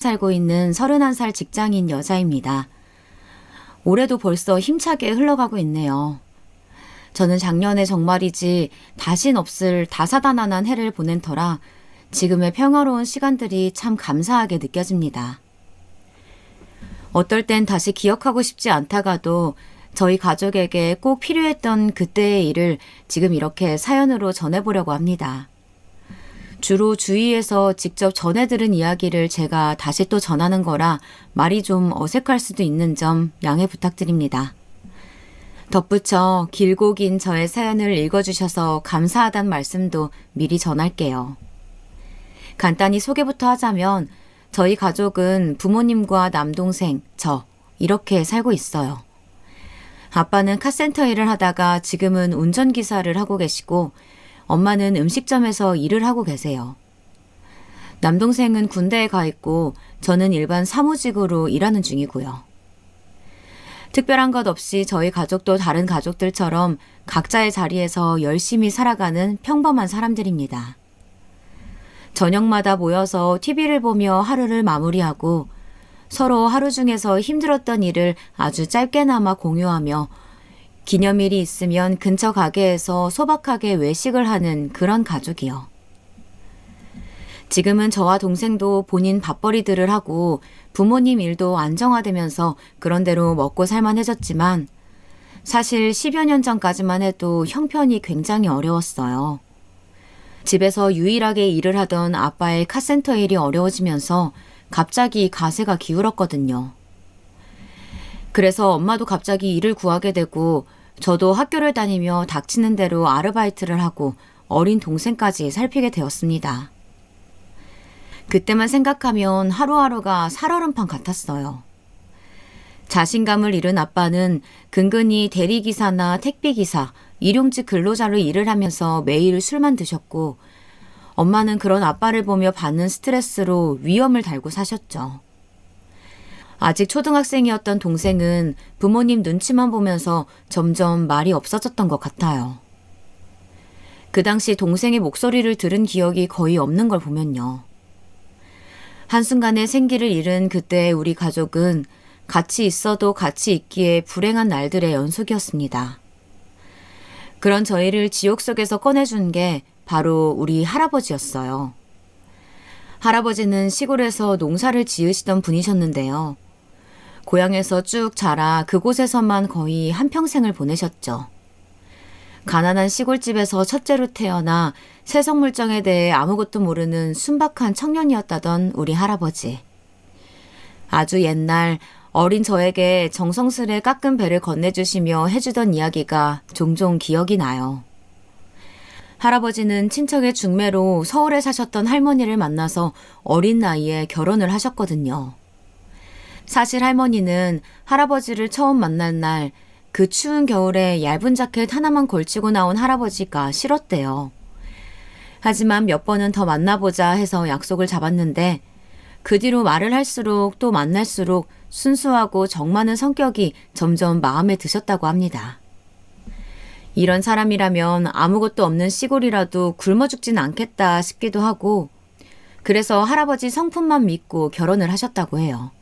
살고 있는 31살 직장인 여자입니다. 올해도 벌써 힘차게 흘러가고 있네요. 저는 작년에 정말이지 다신 없을 다사다난한 해를 보낸 터라 지금의 평화로운 시간들이 참 감사하게 느껴집니다. 어떨 땐 다시 기억하고 싶지 않다가도 저희 가족에게 꼭 필요했던 그때의 일을 지금 이렇게 사연으로 전해보려고 합니다. 주로 주위에서 직접 전해 들은 이야기를 제가 다시 또 전하는 거라 말이 좀 어색할 수도 있는 점 양해 부탁드립니다. 덧붙여 길고 긴 저의 사연을 읽어주셔서 감사하다는 말씀도 미리 전할게요. 간단히 소개부터 하자면 저희 가족은 부모님과 남동생, 저 이렇게 살고 있어요. 아빠는 카센터 일을 하다가 지금은 운전기사를 하고 계시고 엄마는 음식점에서 일을 하고 계세요. 남동생은 군대에 가 있고 저는 일반 사무직으로 일하는 중이고요. 특별한 것 없이 저희 가족도 다른 가족들처럼 각자의 자리에서 열심히 살아가는 평범한 사람들입니다. 저녁마다 모여서 TV를 보며 하루를 마무리하고 서로 하루 중에서 힘들었던 일을 아주 짧게나마 공유하며 기념일이 있으면 근처 가게에서 소박하게 외식을 하는 그런 가족이요. 지금은 저와 동생도 본인 밥벌이들을 하고 부모님 일도 안정화되면서 그런대로 먹고 살만해졌지만 사실 10여 년 전까지만 해도 형편이 굉장히 어려웠어요. 집에서 유일하게 일을 하던 아빠의 카센터 일이 어려워지면서 갑자기 가세가 기울었거든요. 그래서 엄마도 갑자기 일을 구하게 되고 저도 학교를 다니며 닥치는 대로 아르바이트를 하고 어린 동생까지 살피게 되었습니다. 그때만 생각하면 하루하루가 살얼음판 같았어요. 자신감을 잃은 아빠는 근근히 대리기사나 택배기사, 일용직 근로자로 일을 하면서 매일 술만 드셨고 엄마는 그런 아빠를 보며 받는 스트레스로 위험을 달고 사셨죠. 아직 초등학생이었던 동생은 부모님 눈치만 보면서 점점 말이 없어졌던 것 같아요. 그 당시 동생의 목소리를 들은 기억이 거의 없는 걸 보면요. 한순간에 생기를 잃은 그때의 우리 가족은 같이 있어도 같이 있기에 불행한 날들의 연속이었습니다. 그런 저희를 지옥 속에서 꺼내준 게 바로 우리 할아버지였어요. 할아버지는 시골에서 농사를 지으시던 분이셨는데요. 고향에서 쭉 자라 그곳에서만 거의 한평생을 보내셨죠. 가난한 시골집에서 첫째로 태어나 세속물정에 대해 아무것도 모르는 순박한 청년이었다던 우리 할아버지. 아주 옛날 어린 저에게 정성스레 깎은 배를 건네주시며 해주던 이야기가 종종 기억이 나요. 할아버지는 친척의 중매로 서울에 사셨던 할머니를 만나서 어린 나이에 결혼을 하셨거든요. 사실 할머니는 할아버지를 처음 만난 날 그 추운 겨울에 얇은 자켓 하나만 걸치고 나온 할아버지가 싫었대요. 하지만 몇 번은 더 만나보자 해서 약속을 잡았는데 그 뒤로 말을 할수록 또 만날수록 순수하고 정 많은 성격이 점점 마음에 드셨다고 합니다. 이런 사람이라면 아무것도 없는 시골이라도 굶어 죽진 않겠다 싶기도 하고 그래서 할아버지 성품만 믿고 결혼을 하셨다고 해요.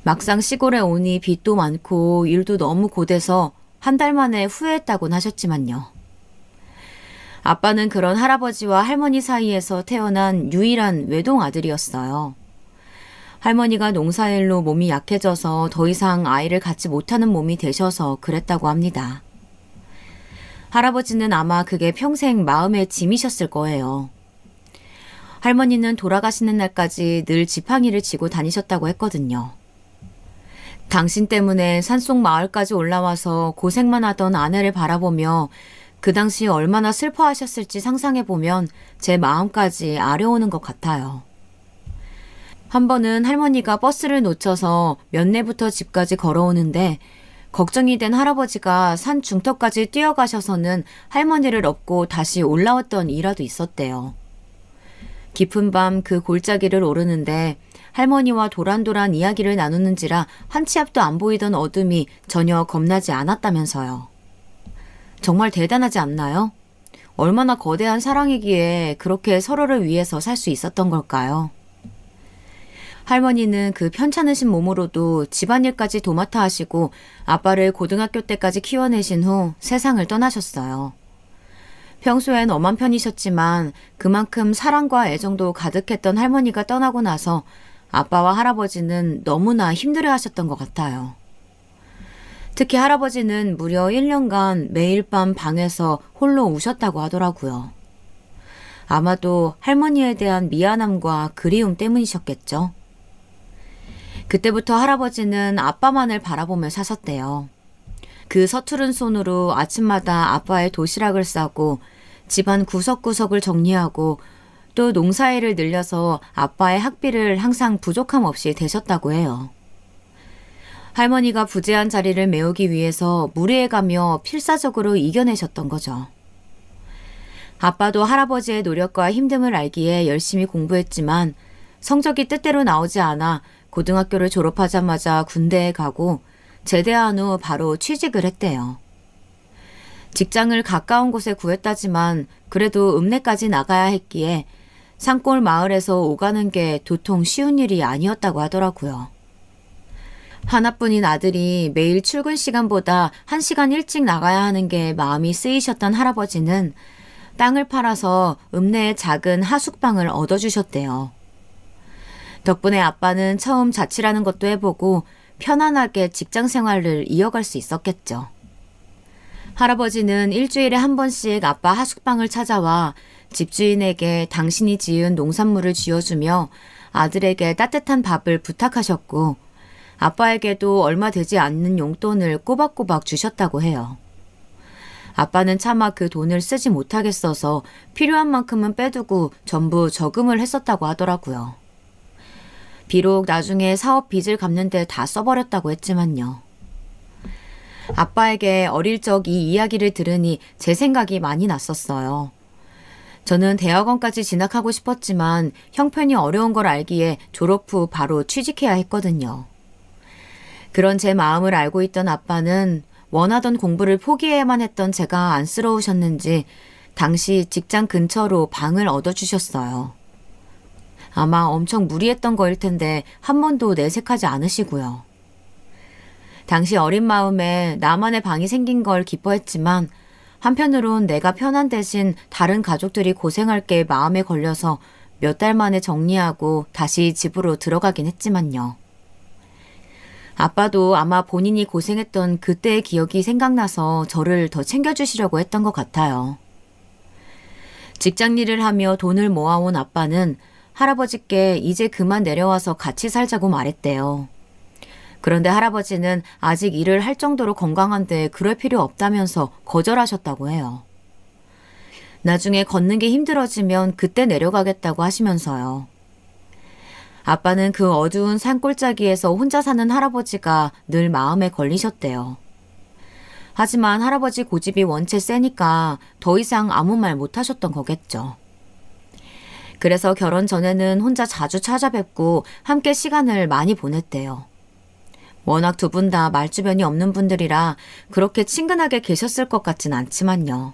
막상 시골에 오니 빚도 많고 일도 너무 고돼서 한 달 만에 후회했다곤 하셨지만요. 아빠는 그런 할아버지와 할머니 사이에서 태어난 유일한 외동 아들이었어요. 할머니가 농사일로 몸이 약해져서 더 이상 아이를 갖지 못하는 몸이 되셔서 그랬다고 합니다. 할아버지는 아마 그게 평생 마음의 짐이셨을 거예요. 할머니는 돌아가시는 날까지 늘 지팡이를 쥐고 다니셨다고 했거든요. 당신 때문에 산속 마을까지 올라와서 고생만 하던 아내를 바라보며 그 당시 얼마나 슬퍼하셨을지 상상해보면 제 마음까지 아려오는 것 같아요. 한 번은 할머니가 버스를 놓쳐서 면내부터 집까지 걸어오는데 걱정이 된 할아버지가 산 중턱까지 뛰어가셔서는 할머니를 업고 다시 올라왔던 일화도 있었대요. 깊은 밤 그 골짜기를 오르는데 할머니와 도란도란 이야기를 나누는지라 한 치 앞도 안 보이던 어둠이 전혀 겁나지 않았다면서요. 정말 대단하지 않나요? 얼마나 거대한 사랑이기에 그렇게 서로를 위해서 살 수 있었던 걸까요? 할머니는 그 편찮으신 몸으로도 집안일까지 도맡아 하시고 아빠를 고등학교 때까지 키워내신 후 세상을 떠나셨어요. 평소엔 엄한 편이셨지만 그만큼 사랑과 애정도 가득했던 할머니가 떠나고 나서 아빠와 할아버지는 너무나 힘들어하셨던 것 같아요. 특히 할아버지는 무려 1년간 매일 밤 방에서 홀로 우셨다고 하더라고요. 아마도 할머니에 대한 미안함과 그리움 때문이셨겠죠. 그때부터 할아버지는 아빠만을 바라보며 사셨대요. 그 서투른 손으로 아침마다 아빠의 도시락을 싸고 집안 구석구석을 정리하고 또 농사일을 늘려서 아빠의 학비를 항상 부족함 없이 대셨다고 해요. 할머니가 부재한 자리를 메우기 위해서 무리해가며 필사적으로 이겨내셨던 거죠. 아빠도 할아버지의 노력과 힘듦을 알기에 열심히 공부했지만 성적이 뜻대로 나오지 않아 고등학교를 졸업하자마자 군대에 가고 제대한 후 바로 취직을 했대요. 직장을 가까운 곳에 구했다지만 그래도 읍내까지 나가야 했기에 산골 마을에서 오가는 게 도통 쉬운 일이 아니었다고 하더라고요. 하나뿐인 아들이 매일 출근 시간보다 1시간 일찍 나가야 하는 게 마음이 쓰이셨던 할아버지는 땅을 팔아서 읍내에 작은 하숙방을 얻어주셨대요. 덕분에 아빠는 처음 자취라는 것도 해보고 편안하게 직장 생활을 이어갈 수 있었겠죠. 할아버지는 일주일에 한 번씩 아빠 하숙방을 찾아와 집주인에게 당신이 지은 농산물을 쥐어주며 아들에게 따뜻한 밥을 부탁하셨고 아빠에게도 얼마 되지 않는 용돈을 꼬박꼬박 주셨다고 해요. 아빠는 차마 그 돈을 쓰지 못하겠어서 필요한 만큼은 빼두고 전부 저금을 했었다고 하더라고요. 비록 나중에 사업 빚을 갚는 데 다 써버렸다고 했지만요. 아빠에게 어릴 적 이 이야기를 들으니 제 생각이 많이 났었어요. 저는 대학원까지 진학하고 싶었지만 형편이 어려운 걸 알기에 졸업 후 바로 취직해야 했거든요. 그런 제 마음을 알고 있던 아빠는 원하던 공부를 포기해야만 했던 제가 안쓰러우셨는지 당시 직장 근처로 방을 얻어주셨어요. 아마 엄청 무리했던 거일 텐데 한 번도 내색하지 않으시고요. 당시 어린 마음에 나만의 방이 생긴 걸 기뻐했지만 한편으론 내가 편한 대신 다른 가족들이 고생할 게 마음에 걸려서 몇 달 만에 정리하고 다시 집으로 들어가긴 했지만요. 아빠도 아마 본인이 고생했던 그때의 기억이 생각나서 저를 더 챙겨주시려고 했던 것 같아요. 직장 일을 하며 돈을 모아온 아빠는 할아버지께 이제 그만 내려와서 같이 살자고 말했대요. 그런데 할아버지는 아직 일을 할 정도로 건강한데 그럴 필요 없다면서 거절하셨다고 해요. 나중에 걷는 게 힘들어지면 그때 내려가겠다고 하시면서요. 아빠는 그 어두운 산골짜기에서 혼자 사는 할아버지가 늘 마음에 걸리셨대요. 하지만 할아버지 고집이 원체 세니까 더 이상 아무 말 못 하셨던 거겠죠. 그래서 결혼 전에는 혼자 자주 찾아뵙고 함께 시간을 많이 보냈대요. 워낙 두 분 다 말주변이 없는 분들이라 그렇게 친근하게 계셨을 것 같진 않지만요.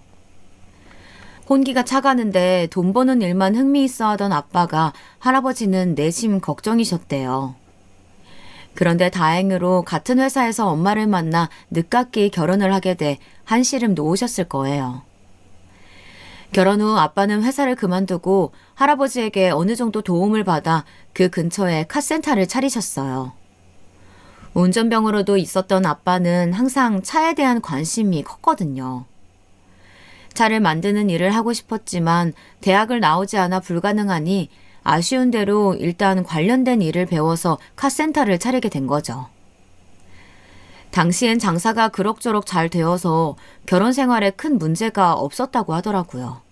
혼기가 차가는데 돈 버는 일만 흥미있어 하던 아빠가 할아버지는 내심 걱정이셨대요. 그런데 다행으로 같은 회사에서 엄마를 만나 늦깎이 결혼을 하게 돼 한시름 놓으셨을 거예요. 결혼 후 아빠는 회사를 그만두고 할아버지에게 어느 정도 도움을 받아 그 근처에 카센터를 차리셨어요. 운전병으로도 있었던 아빠는 항상 차에 대한 관심이 컸거든요. 차를 만드는 일을 하고 싶었지만 대학을 나오지 않아 불가능하니 아쉬운 대로 일단 관련된 일을 배워서 카센터를 차리게 된 거죠. 당시엔 장사가 그럭저럭 잘 되어서 결혼 생활에 큰 문제가 없었다고 하더라고요.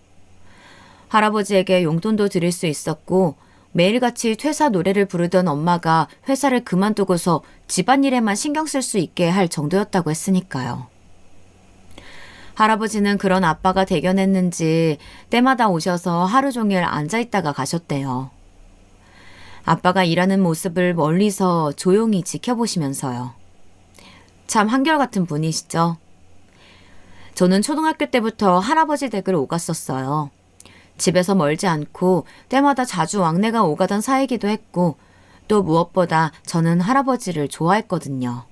할아버지에게 용돈도 드릴 수 있었고 매일같이 퇴사 노래를 부르던 엄마가 회사를 그만두고서 집안일에만 신경 쓸 수 있게 할 정도였다고 했으니까요. 할아버지는 그런 아빠가 대견했는지 때마다 오셔서 하루 종일 앉아있다가 가셨대요. 아빠가 일하는 모습을 멀리서 조용히 지켜보시면서요. 참 한결같은 분이시죠? 저는 초등학교 때부터 할아버지 댁을 오갔었어요. 집에서 멀지 않고 때마다 자주 왕래가 오가던 사이기도 했고 또 무엇보다 저는 할아버지를 좋아했거든요.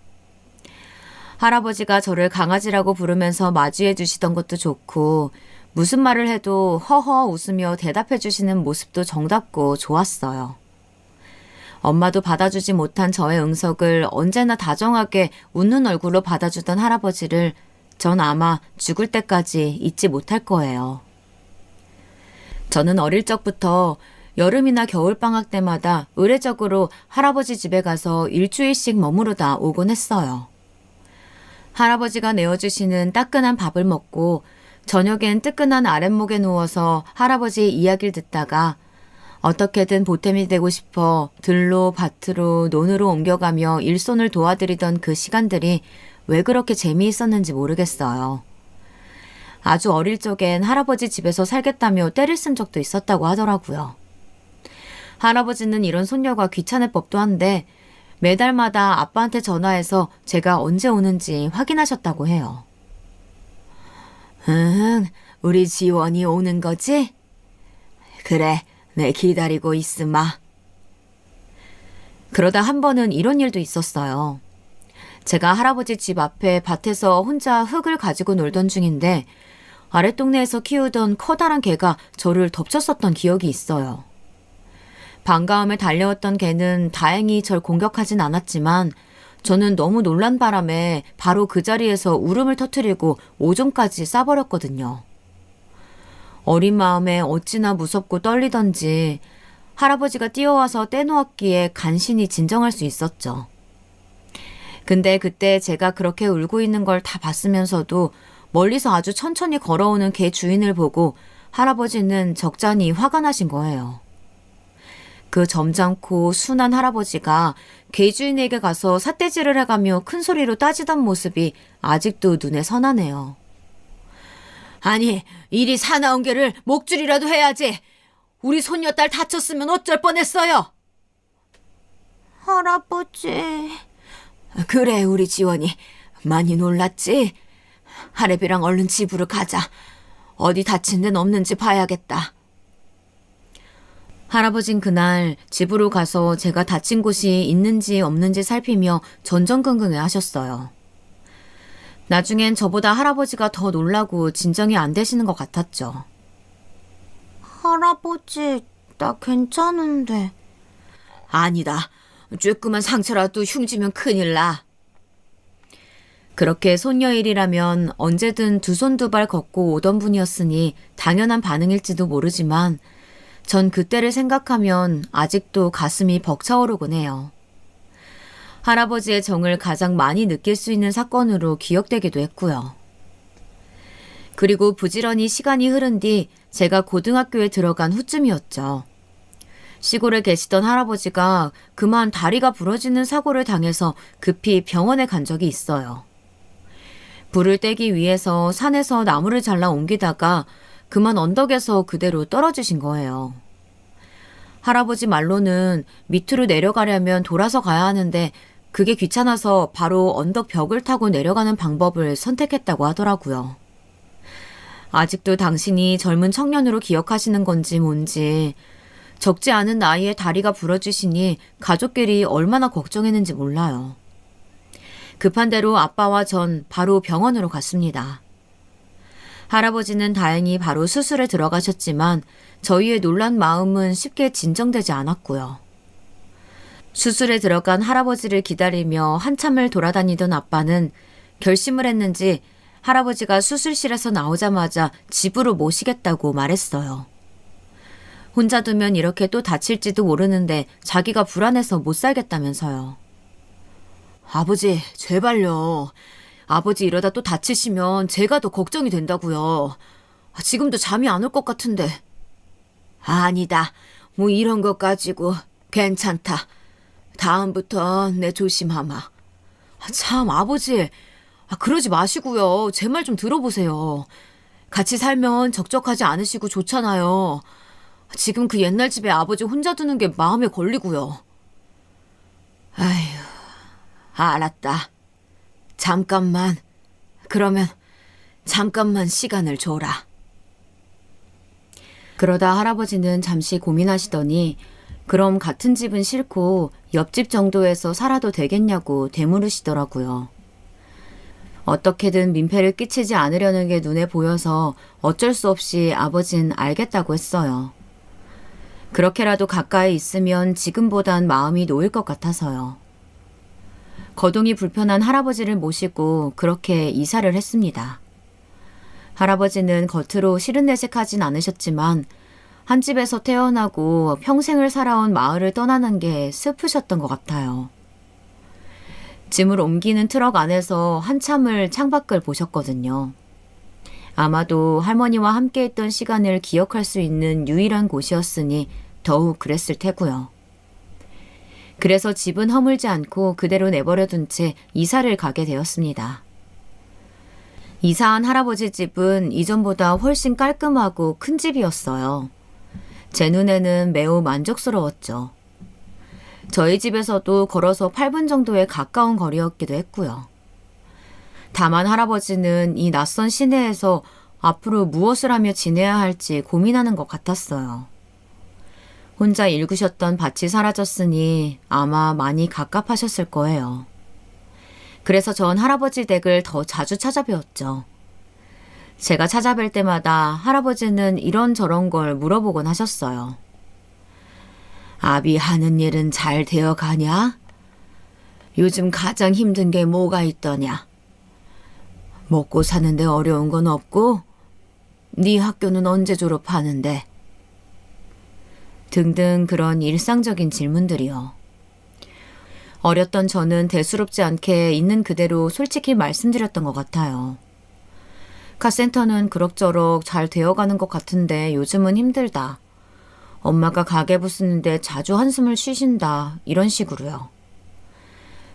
할아버지가 저를 강아지라고 부르면서 맞이해 주시던 것도 좋고 무슨 말을 해도 허허 웃으며 대답해 주시는 모습도 정답고 좋았어요. 엄마도 받아주지 못한 저의 응석을 언제나 다정하게 웃는 얼굴로 받아주던 할아버지를 전 아마 죽을 때까지 잊지 못할 거예요. 저는 어릴 적부터 여름이나 겨울방학 때마다 의례적으로 할아버지 집에 가서 일주일씩 머무르다 오곤 했어요. 할아버지가 내어주시는 따끈한 밥을 먹고 저녁엔 뜨끈한 아랫목에 누워서 할아버지의 이야기를 듣다가 어떻게든 보탬이 되고 싶어 들로 밭으로 논으로 옮겨가며 일손을 도와드리던 그 시간들이 왜 그렇게 재미있었는지 모르겠어요. 아주 어릴 적엔 할아버지 집에서 살겠다며 때를 쓴 적도 있었다고 하더라고요. 할아버지는 이런 손녀가 귀찮을 법도 한데 매달마다 아빠한테 전화해서 제가 언제 오는지 확인하셨다고 해요. 응, 우리 지원이 오는 거지? 그래, 내 기다리고 있으마. 그러다 한 번은 이런 일도 있었어요. 제가 할아버지 집 앞에 밭에서 혼자 흙을 가지고 놀던 중인데 아랫동네에서 키우던 커다란 개가 저를 덮쳤었던 기억이 있어요. 반가움에 달려왔던 개는 다행히 절 공격하진 않았지만 저는 너무 놀란 바람에 바로 그 자리에서 울음을 터뜨리고 오줌까지 싸버렸거든요. 어린 마음에 어찌나 무섭고 떨리던지 할아버지가 뛰어와서 떼놓았기에 간신히 진정할 수 있었죠. 근데 그때 제가 그렇게 울고 있는 걸 다 봤으면서도 멀리서 아주 천천히 걸어오는 개 주인을 보고 할아버지는 적잖이 화가 나신 거예요. 그 점잖고 순한 할아버지가 개 주인에게 가서 삿대질을 해가며 큰 소리로 따지던 모습이 아직도 눈에 선하네요. 아니, 이리 사나운 개를 목줄이라도 해야지. 우리 손녀딸 다쳤으면 어쩔 뻔했어요. 할아버지. 그래, 우리 지원이 많이 놀랐지? 할애비랑 얼른 집으로 가자. 어디 다친 데는 없는지 봐야겠다. 할아버진 그날 집으로 가서 제가 다친 곳이 있는지 없는지 살피며 전전긍긍해 하셨어요. 나중엔 저보다 할아버지가 더 놀라고 진정이 안 되시는 것 같았죠. 할아버지, 나 괜찮은데. 아니다. 쬐끄만 상처라도 흉지면 큰일 나. 그렇게 손녀 일이라면 언제든 두 손 두 발 걷고 오던 분이었으니 당연한 반응일지도 모르지만 전 그때를 생각하면 아직도 가슴이 벅차오르곤 해요. 할아버지의 정을 가장 많이 느낄 수 있는 사건으로 기억되기도 했고요. 그리고 부지런히 시간이 흐른 뒤 제가 고등학교에 들어간 후쯤이었죠. 시골에 계시던 할아버지가 그만 다리가 부러지는 사고를 당해서 급히 병원에 간 적이 있어요. 불을 떼기 위해서 산에서 나무를 잘라 옮기다가 그만 언덕에서 그대로 떨어지신 거예요. 할아버지 말로는 밑으로 내려가려면 돌아서 가야 하는데 그게 귀찮아서 바로 언덕 벽을 타고 내려가는 방법을 선택했다고 하더라고요. 아직도 당신이 젊은 청년으로 기억하시는 건지 뭔지 적지 않은 나이에 다리가 부러지시니 가족끼리 얼마나 걱정했는지 몰라요. 급한 대로 아빠와 전 바로 병원으로 갔습니다. 할아버지는 다행히 바로 수술에 들어가셨지만 저희의 놀란 마음은 쉽게 진정되지 않았고요. 수술에 들어간 할아버지를 기다리며 한참을 돌아다니던 아빠는 결심을 했는지 할아버지가 수술실에서 나오자마자 집으로 모시겠다고 말했어요. 혼자 두면 이렇게 또 다칠지도 모르는데 자기가 불안해서 못 살겠다면서요. 아버지, 제발요. 아버지 이러다 또 다치시면 제가 더 걱정이 된다고요. 지금도 잠이 안 올 것 같은데. 아니다. 뭐 이런 것 가지고 괜찮다. 다음부터 내 조심하마. 참, 아버지. 그러지 마시고요. 제 말 좀 들어보세요. 같이 살면 적적하지 않으시고 좋잖아요. 지금 그 옛날 집에 아버지 혼자 두는 게 마음에 걸리고요. 아휴, 알았다. 잠깐만. 그러면 잠깐만 시간을 줘라. 그러다 할아버지는 잠시 고민하시더니 그럼 같은 집은 싫고 옆집 정도에서 살아도 되겠냐고 되물으시더라고요. 어떻게든 민폐를 끼치지 않으려는 게 눈에 보여서 어쩔 수 없이 아버진 알겠다고 했어요. 그렇게라도 가까이 있으면 지금보단 마음이 놓일 것 같아서요. 거동이 불편한 할아버지를 모시고 그렇게 이사를 했습니다. 할아버지는 겉으로 싫은 내색하진 않으셨지만 한 집에서 태어나고 평생을 살아온 마을을 떠나는 게 슬프셨던 것 같아요. 짐을 옮기는 트럭 안에서 한참을 창밖을 보셨거든요. 아마도 할머니와 함께 있던 시간을 기억할 수 있는 유일한 곳이었으니 더욱 그랬을 테고요. 그래서 집은 허물지 않고 그대로 내버려둔 채 이사를 가게 되었습니다. 이사한 할아버지 집은 이전보다 훨씬 깔끔하고 큰 집이었어요. 제 눈에는 매우 만족스러웠죠. 저희 집에서도 걸어서 8분 정도에 가까운 거리였기도 했고요. 다만 할아버지는 이 낯선 시내에서 앞으로 무엇을 하며 지내야 할지 고민하는 것 같았어요. 혼자 일구셨던 밭이 사라졌으니 아마 많이 갑갑하셨을 거예요. 그래서 전 할아버지 댁을 더 자주 찾아뵈었죠. 제가 찾아뵐 때마다 할아버지는 이런저런 걸 물어보곤 하셨어요. 아비 하는 일은 잘 되어 가냐? 요즘 가장 힘든 게 뭐가 있더냐? 먹고 사는데 어려운 건 없고? 네 학교는 언제 졸업하는데? 등등 그런 일상적인 질문들이요. 어렸던 저는 대수롭지 않게 있는 그대로 솔직히 말씀드렸던 것 같아요. 카센터는 그럭저럭 잘 되어가는 것 같은데 요즘은 힘들다. 엄마가 가계부 쓰는데 자주 한숨을 쉬신다. 이런 식으로요.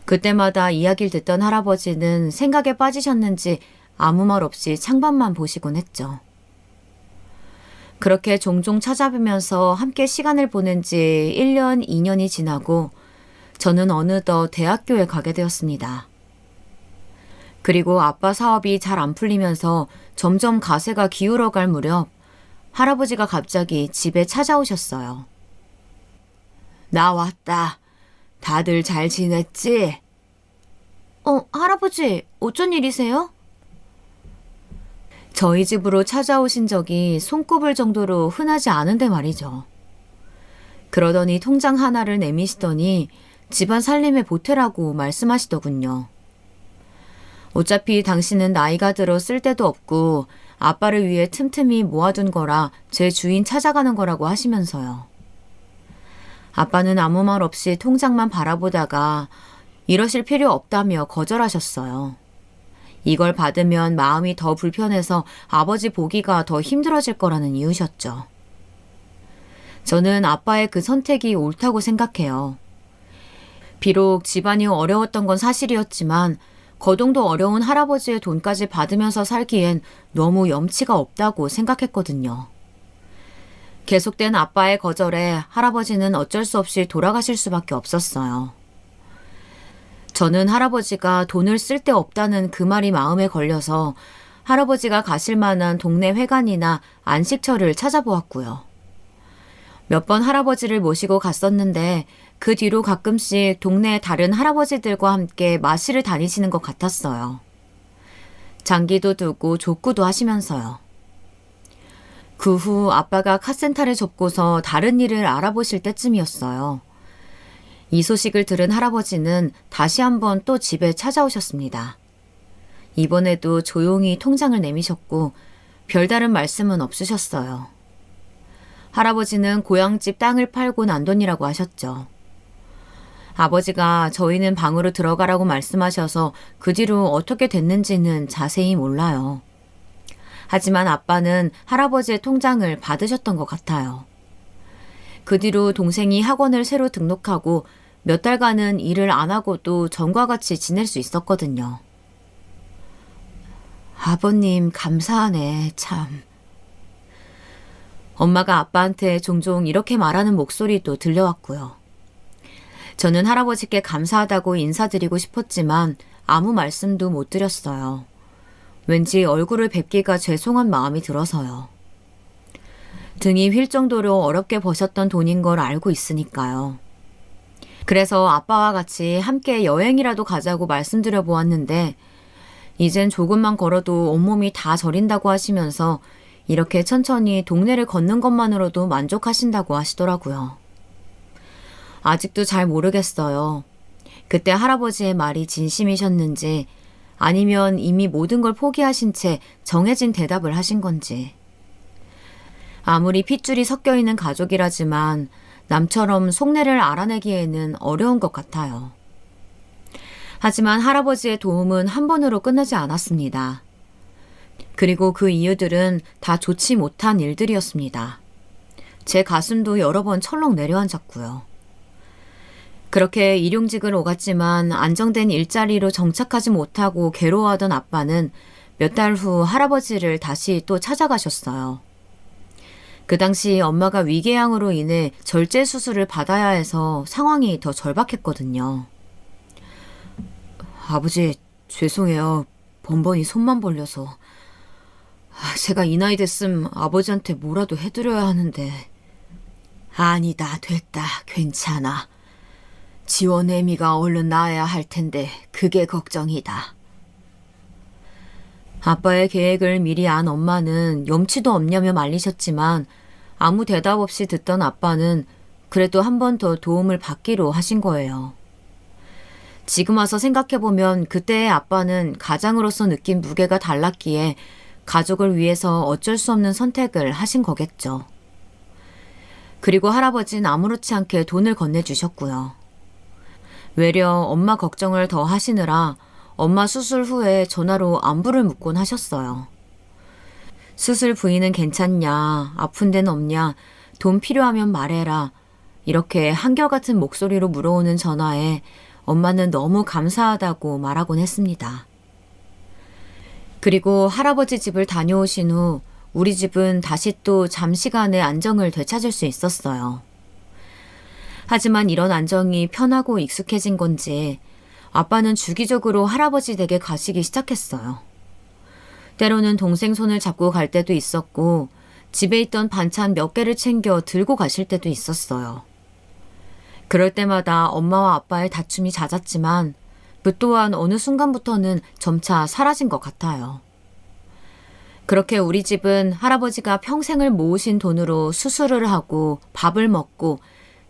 그때마다 이야기를 듣던 할아버지는 생각에 빠지셨는지 아무 말 없이 창밖만 보시곤 했죠. 그렇게 종종 찾아뵈면서 함께 시간을 보낸 지 1년, 2년이 지나고 저는 어느덧 대학교에 가게 되었습니다. 그리고 아빠 사업이 잘 안 풀리면서 점점 가세가 기울어갈 무렵 할아버지가 갑자기 집에 찾아오셨어요. 나 왔다. 다들 잘 지냈지? 할아버지, 어쩐 일이세요? 저희 집으로 찾아오신 적이 손꼽을 정도로 흔하지 않은데 말이죠. 그러더니 통장 하나를 내미시더니 집안 살림에 보태라고 말씀하시더군요. 어차피 당신은 나이가 들어 쓸 데도 없고 아빠를 위해 틈틈이 모아둔 거라 제 주인 찾아가는 거라고 하시면서요. 아빠는 아무 말 없이 통장만 바라보다가 이러실 필요 없다며 거절하셨어요. 이걸 받으면 마음이 더 불편해서 아버지 보기가 더 힘들어질 거라는 이유셨죠. 저는 아빠의 그 선택이 옳다고 생각해요. 비록 집안이 어려웠던 건 사실이었지만 거동도 어려운 할아버지의 돈까지 받으면서 살기엔 너무 염치가 없다고 생각했거든요. 계속된 아빠의 거절에 할아버지는 어쩔 수 없이 돌아가실 수밖에 없었어요. 저는 할아버지가 돈을 쓸 데 없다는 그 말이 마음에 걸려서 할아버지가 가실 만한 동네 회관이나 안식처를 찾아보았고요. 몇 번 할아버지를 모시고 갔었는데 그 뒤로 가끔씩 동네 다른 할아버지들과 함께 마시를 다니시는 것 같았어요. 장기도 두고 족구도 하시면서요. 그 후 아빠가 카센터를 접고서 다른 일을 알아보실 때쯤이었어요. 이 소식을 들은 할아버지는 다시 한번 또 집에 찾아오셨습니다. 이번에도 조용히 통장을 내미셨고 별다른 말씀은 없으셨어요. 할아버지는 고향집 땅을 팔고 난 돈이라고 하셨죠. 아버지가 저희는 방으로 들어가라고 말씀하셔서 그 뒤로 어떻게 됐는지는 자세히 몰라요. 하지만 아빠는 할아버지의 통장을 받으셨던 것 같아요. 그 뒤로 동생이 학원을 새로 등록하고 몇 달간은 일을 안 하고도 전과 같이 지낼 수 있었거든요. 아버님 감사하네, 참. 엄마가 아빠한테 종종 이렇게 말하는 목소리도 들려왔고요. 저는 할아버지께 감사하다고 인사드리고 싶었지만 아무 말씀도 못 드렸어요. 왠지 얼굴을 뵙기가 죄송한 마음이 들어서요. 등이 휠 정도로 어렵게 버셨던 돈인 걸 알고 있으니까요. 그래서 아빠와 같이 함께 여행이라도 가자고 말씀드려 보았는데 이젠 조금만 걸어도 온몸이 다 저린다고 하시면서 이렇게 천천히 동네를 걷는 것만으로도 만족하신다고 하시더라고요. 아직도 잘 모르겠어요. 그때 할아버지의 말이 진심이셨는지 아니면 이미 모든 걸 포기하신 채 정해진 대답을 하신 건지. 아무리 핏줄이 섞여 있는 가족이라지만 남처럼 속내를 알아내기에는 어려운 것 같아요. 하지만 할아버지의 도움은 한 번으로 끝나지 않았습니다. 그리고 그 이유들은 다 좋지 못한 일들이었습니다. 제 가슴도 여러 번 철렁 내려앉았고요. 그렇게 일용직을 오갔지만 안정된 일자리로 정착하지 못하고 괴로워하던 아빠는 몇 달 후 할아버지를 다시 또 찾아가셨어요. 그 당시 엄마가 위궤양으로 인해 절제 수술을 받아야 해서 상황이 더 절박했거든요. 아버지, 죄송해요. 번번이 손만 벌려서. 제가 이 나이 됐음 아버지한테 뭐라도 해드려야 하는데. 아니다, 됐다, 괜찮아. 지원 애미가 얼른 나아야 할 텐데 그게 걱정이다. 아빠의 계획을 미리 안 엄마는 염치도 없냐며 말리셨지만 아무 대답 없이 듣던 아빠는 그래도 한 번 더 도움을 받기로 하신 거예요. 지금 와서 생각해보면 그때의 아빠는 가장으로서 느낀 무게가 달랐기에 가족을 위해서 어쩔 수 없는 선택을 하신 거겠죠. 그리고 할아버지는 아무렇지 않게 돈을 건네주셨고요. 외려 엄마 걱정을 더 하시느라 엄마 수술 후에 전화로 안부를 묻곤 하셨어요. 수술 부위는 괜찮냐, 아픈 데는 없냐, 돈 필요하면 말해라. 이렇게 한결같은 목소리로 물어오는 전화에 엄마는 너무 감사하다고 말하곤 했습니다. 그리고 할아버지 집을 다녀오신 후 우리 집은 다시 또 잠시간의 안정을 되찾을 수 있었어요. 하지만 이런 안정이 편하고 익숙해진 건지 아빠는 주기적으로 할아버지 댁에 가시기 시작했어요. 때로는 동생 손을 잡고 갈 때도 있었고 집에 있던 반찬 몇 개를 챙겨 들고 가실 때도 있었어요. 그럴 때마다 엄마와 아빠의 다툼이 잦았지만 그 또한 어느 순간부터는 점차 사라진 것 같아요. 그렇게 우리 집은 할아버지가 평생을 모으신 돈으로 수술을 하고 밥을 먹고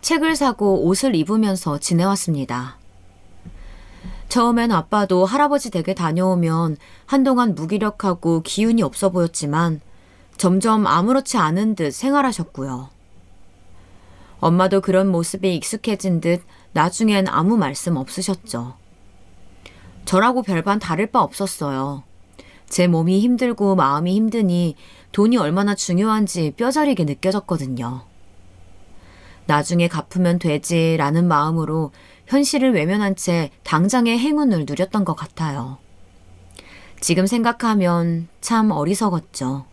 책을 사고 옷을 입으면서 지내왔습니다. 처음엔 아빠도 할아버지 댁에 다녀오면 한동안 무기력하고 기운이 없어 보였지만 점점 아무렇지 않은 듯 생활하셨고요. 엄마도 그런 모습에 익숙해진 듯 나중엔 아무 말씀 없으셨죠. 저라고 별반 다를 바 없었어요. 제 몸이 힘들고 마음이 힘드니 돈이 얼마나 중요한지 뼈저리게 느껴졌거든요. 나중에 갚으면 되지라는 마음으로 현실을 외면한 채 당장의 행운을 누렸던 것 같아요. 지금 생각하면 참 어리석었죠.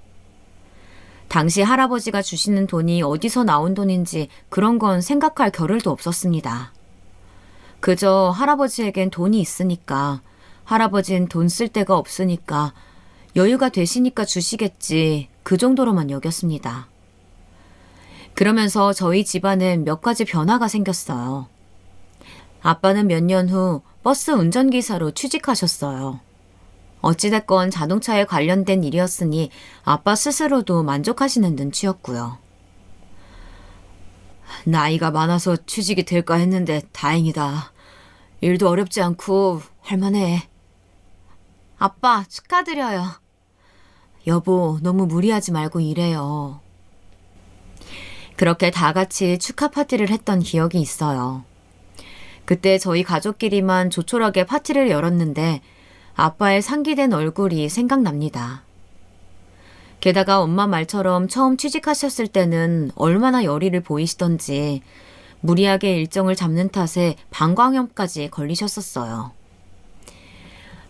당시 할아버지가 주시는 돈이 어디서 나온 돈인지 그런 건 생각할 겨를도 없었습니다. 그저 할아버지에겐 돈이 있으니까, 할아버진 돈 쓸 데가 없으니까, 여유가 되시니까 주시겠지, 그 정도로만 여겼습니다. 그러면서 저희 집안엔 몇 가지 변화가 생겼어요. 아빠는 몇 년 후 버스 운전기사로 취직하셨어요. 어찌됐건 자동차에 관련된 일이었으니 아빠 스스로도 만족하시는 눈치였고요. 나이가 많아서 취직이 될까 했는데 다행이다. 일도 어렵지 않고 할만해. 아빠 축하드려요. 여보, 너무 무리하지 말고 일해요. 그렇게 다 같이 축하 파티를 했던 기억이 있어요. 그때 저희 가족끼리만 조촐하게 파티를 열었는데 아빠의 상기된 얼굴이 생각납니다. 게다가 엄마 말처럼 처음 취직하셨을 때는 얼마나 열의를 보이시던지 무리하게 일정을 잡는 탓에 방광염까지 걸리셨었어요.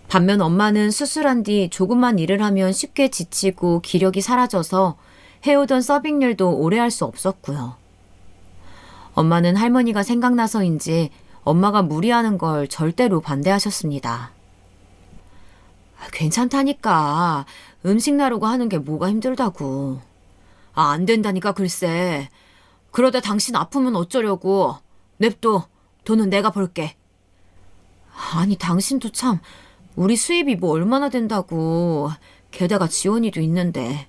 반면 엄마는 수술한 뒤 조금만 일을 하면 쉽게 지치고 기력이 사라져서 해오던 서빙 일도 오래 할 수 없었고요. 엄마는 할머니가 생각나서인지 엄마가 무리하는 걸 절대로 반대하셨습니다. 괜찮다니까. 음식 나르고 하는 게 뭐가 힘들다고. 안 된다니까 글쎄. 그러다 당신 아프면 어쩌려고. 냅둬. 돈은 내가 벌게. 아니 당신도 참 우리 수입이 뭐 얼마나 된다고. 게다가 지원이도 있는데.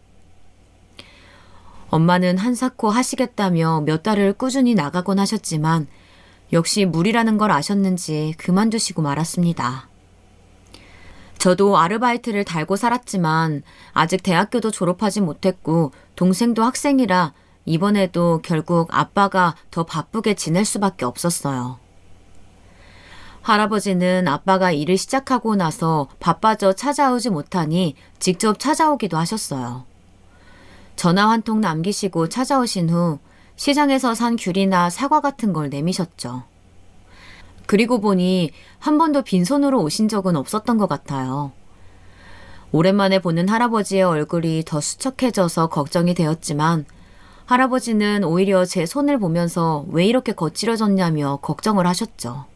엄마는 한사코 하시겠다며 몇 달을 꾸준히 나가곤 하셨지만 역시 무리라는 걸 아셨는지 그만두시고 말았습니다. 저도 아르바이트를 달고 살았지만 아직 대학교도 졸업하지 못했고 동생도 학생이라 이번에도 결국 아빠가 더 바쁘게 지낼 수밖에 없었어요. 할아버지는 아빠가 일을 시작하고 나서 바빠져 찾아오지 못하니 직접 찾아오기도 하셨어요. 전화 한 통 남기시고 찾아오신 후 시장에서 산 귤이나 사과 같은 걸 내미셨죠. 그리고 보니 한 번도 빈손으로 오신 적은 없었던 것 같아요. 오랜만에 보는 할아버지의 얼굴이 더 수척해져서 걱정이 되었지만 할아버지는 오히려 제 손을 보면서 왜 이렇게 거칠어졌냐며 걱정을 하셨죠.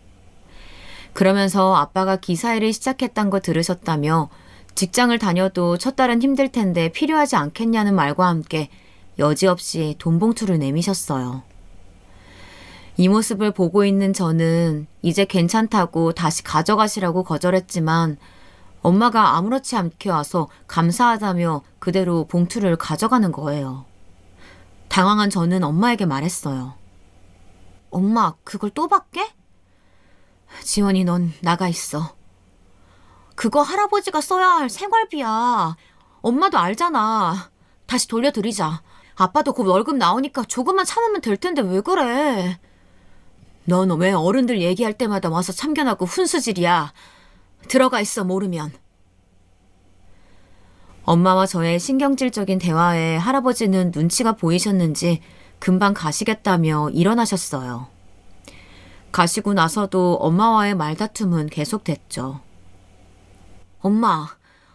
그러면서 아빠가 기사일을 시작했다는 거 들으셨다며 직장을 다녀도 첫 달은 힘들 텐데 필요하지 않겠냐는 말과 함께 여지없이 돈 봉투를 내미셨어요. 이 모습을 보고 있는 저는 이제 괜찮다고 다시 가져가시라고 거절했지만 엄마가 아무렇지 않게 와서 감사하다며 그대로 봉투를 가져가는 거예요. 당황한 저는 엄마에게 말했어요. 엄마, 그걸 또 받게? 지원이 넌 나가 있어. 그거 할아버지가 써야 할 생활비야. 엄마도 알잖아. 다시 돌려드리자. 아빠도 곧 월급 나오니까 조금만 참으면 될 텐데 왜 그래? 넌 왜 어른들 얘기할 때마다 와서 참견하고 훈수질이야. 들어가 있어 모르면. 엄마와 저의 신경질적인 대화에 할아버지는 눈치가 보이셨는지 금방 가시겠다며 일어나셨어요. 가시고 나서도 엄마와의 말다툼은 계속됐죠. 엄마,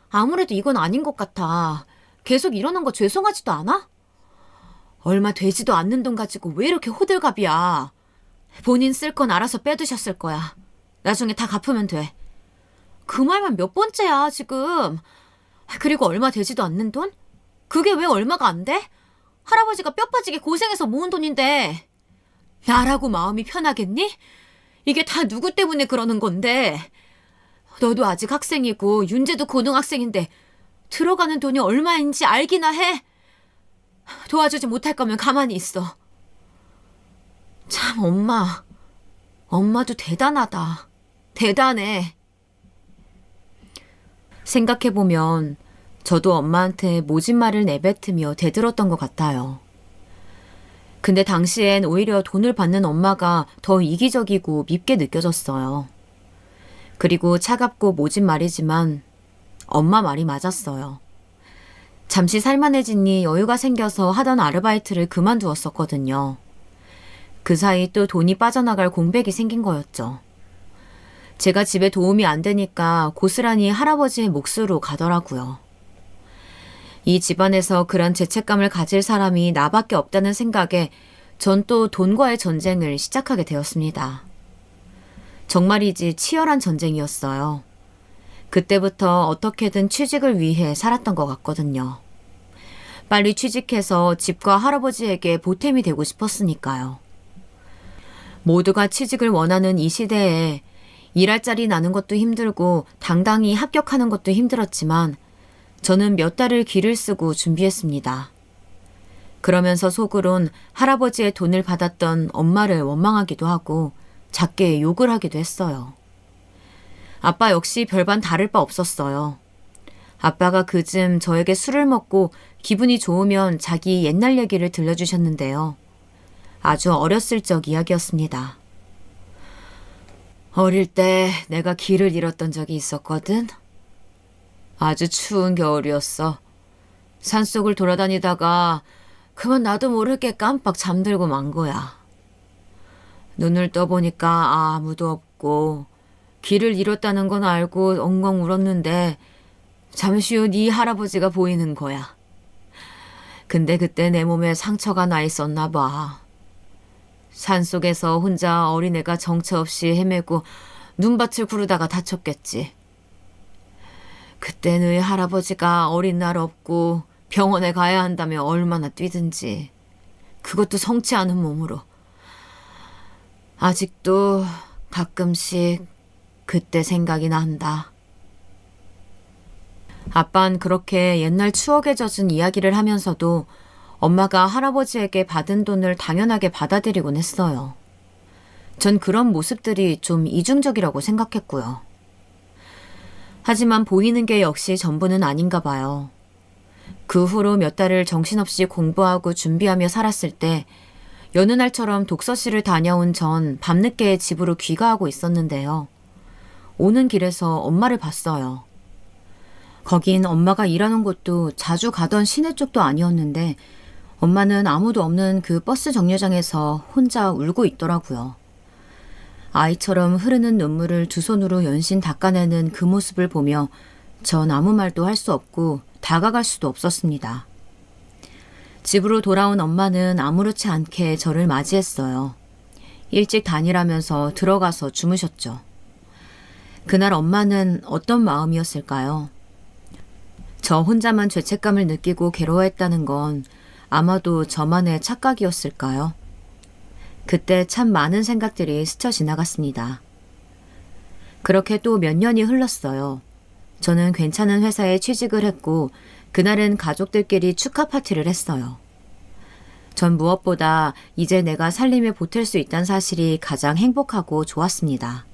아무래도 이건 아닌 것 같아. 계속 이러는 거 죄송하지도 않아? 얼마 되지도 않는 돈 가지고 왜 이렇게 호들갑이야. 본인 쓸 건 알아서 빼두셨을 거야. 나중에 다 갚으면 돼. 그 말만 몇 번째야 지금. 그리고 얼마 되지도 않는 돈? 그게 왜 얼마가 안 돼? 할아버지가 뼈 빠지게 고생해서 모은 돈인데. 나라고 마음이 편하겠니? 이게 다 누구 때문에 그러는 건데. 너도 아직 학생이고 윤재도 고등학생인데 들어가는 돈이 얼마인지 알기나 해. 도와주지 못할 거면 가만히 있어. 참 엄마도 대단하다. 대단해. 생각해보면 저도 엄마한테 모진 말을 내뱉으며 대들었던 것 같아요. 근데 당시엔 오히려 돈을 받는 엄마가 더 이기적이고 밉게 느껴졌어요. 그리고 차갑고 모진 말이지만 엄마 말이 맞았어요. 잠시 살만해지니 여유가 생겨서 하던 아르바이트를 그만두었었거든요. 그 사이 또 돈이 빠져나갈 공백이 생긴 거였죠. 제가 집에 도움이 안 되니까 고스란히 할아버지의 몫으로 가더라고요. 이 집안에서 그런 죄책감을 가질 사람이 나밖에 없다는 생각에 전 또 돈과의 전쟁을 시작하게 되었습니다. 정말이지 치열한 전쟁이었어요. 그때부터 어떻게든 취직을 위해 살았던 것 같거든요. 빨리 취직해서 집과 할아버지에게 보탬이 되고 싶었으니까요. 모두가 취직을 원하는 이 시대에 일할 자리 나는 것도 힘들고 당당히 합격하는 것도 힘들었지만 저는 몇 달을 기를 쓰고 준비했습니다. 그러면서 속으론 할아버지의 돈을 받았던 엄마를 원망하기도 하고 작게 욕을 하기도 했어요. 아빠 역시 별반 다를 바 없었어요. 아빠가 그즘 저에게 술을 먹고 기분이 좋으면 자기 옛날 얘기를 들려주셨는데요. 아주 어렸을 적 이야기였습니다. 어릴 때 내가 길을 잃었던 적이 있었거든. 아주 추운 겨울이었어. 산속을 돌아다니다가 그만 나도 모르게 깜빡 잠들고 만 거야. 눈을 떠보니까 아무도 없고 길을 잃었다는 건 알고 엉엉 울었는데 잠시 후 네 할아버지가 보이는 거야. 근데 그때 내 몸에 상처가 나 있었나 봐. 산속에서 혼자 어린애가 정처 없이 헤매고 눈밭을 구르다가 다쳤겠지. 그때 너희 할아버지가 어린 날 없고 병원에 가야 한다며 얼마나 뛰든지. 그것도 성치 않은 몸으로. 아직도 가끔씩 그때 생각이 난다. 아빤 그렇게 옛날 추억에 젖은 이야기를 하면서도 엄마가 할아버지에게 받은 돈을 당연하게 받아들이곤 했어요. 전 그런 모습들이 좀 이중적이라고 생각했고요. 하지만 보이는 게 역시 전부는 아닌가 봐요. 그 후로 몇 달을 정신없이 공부하고 준비하며 살았을 때 여느 날처럼 독서실을 다녀온 전 밤늦게 집으로 귀가하고 있었는데요. 오는 길에서 엄마를 봤어요. 거긴 엄마가 일하는 곳도 자주 가던 시내 쪽도 아니었는데 엄마는 아무도 없는 그 버스 정류장에서 혼자 울고 있더라고요. 아이처럼 흐르는 눈물을 두 손으로 연신 닦아내는 그 모습을 보며 전 아무 말도 할 수 없고 다가갈 수도 없었습니다. 집으로 돌아온 엄마는 아무렇지 않게 저를 맞이했어요. 일찍 다니라면서 들어가서 주무셨죠. 그날 엄마는 어떤 마음이었을까요? 저 혼자만 죄책감을 느끼고 괴로워했다는 건 아마도 저만의 착각이었을까요? 그때 참 많은 생각들이 스쳐 지나갔습니다. 그렇게 또 몇 년이 흘렀어요. 저는 괜찮은 회사에 취직을 했고 그날은 가족들끼리 축하 파티를 했어요. 전 무엇보다 이제 내가 살림에 보탤 수 있다는 사실이 가장 행복하고 좋았습니다.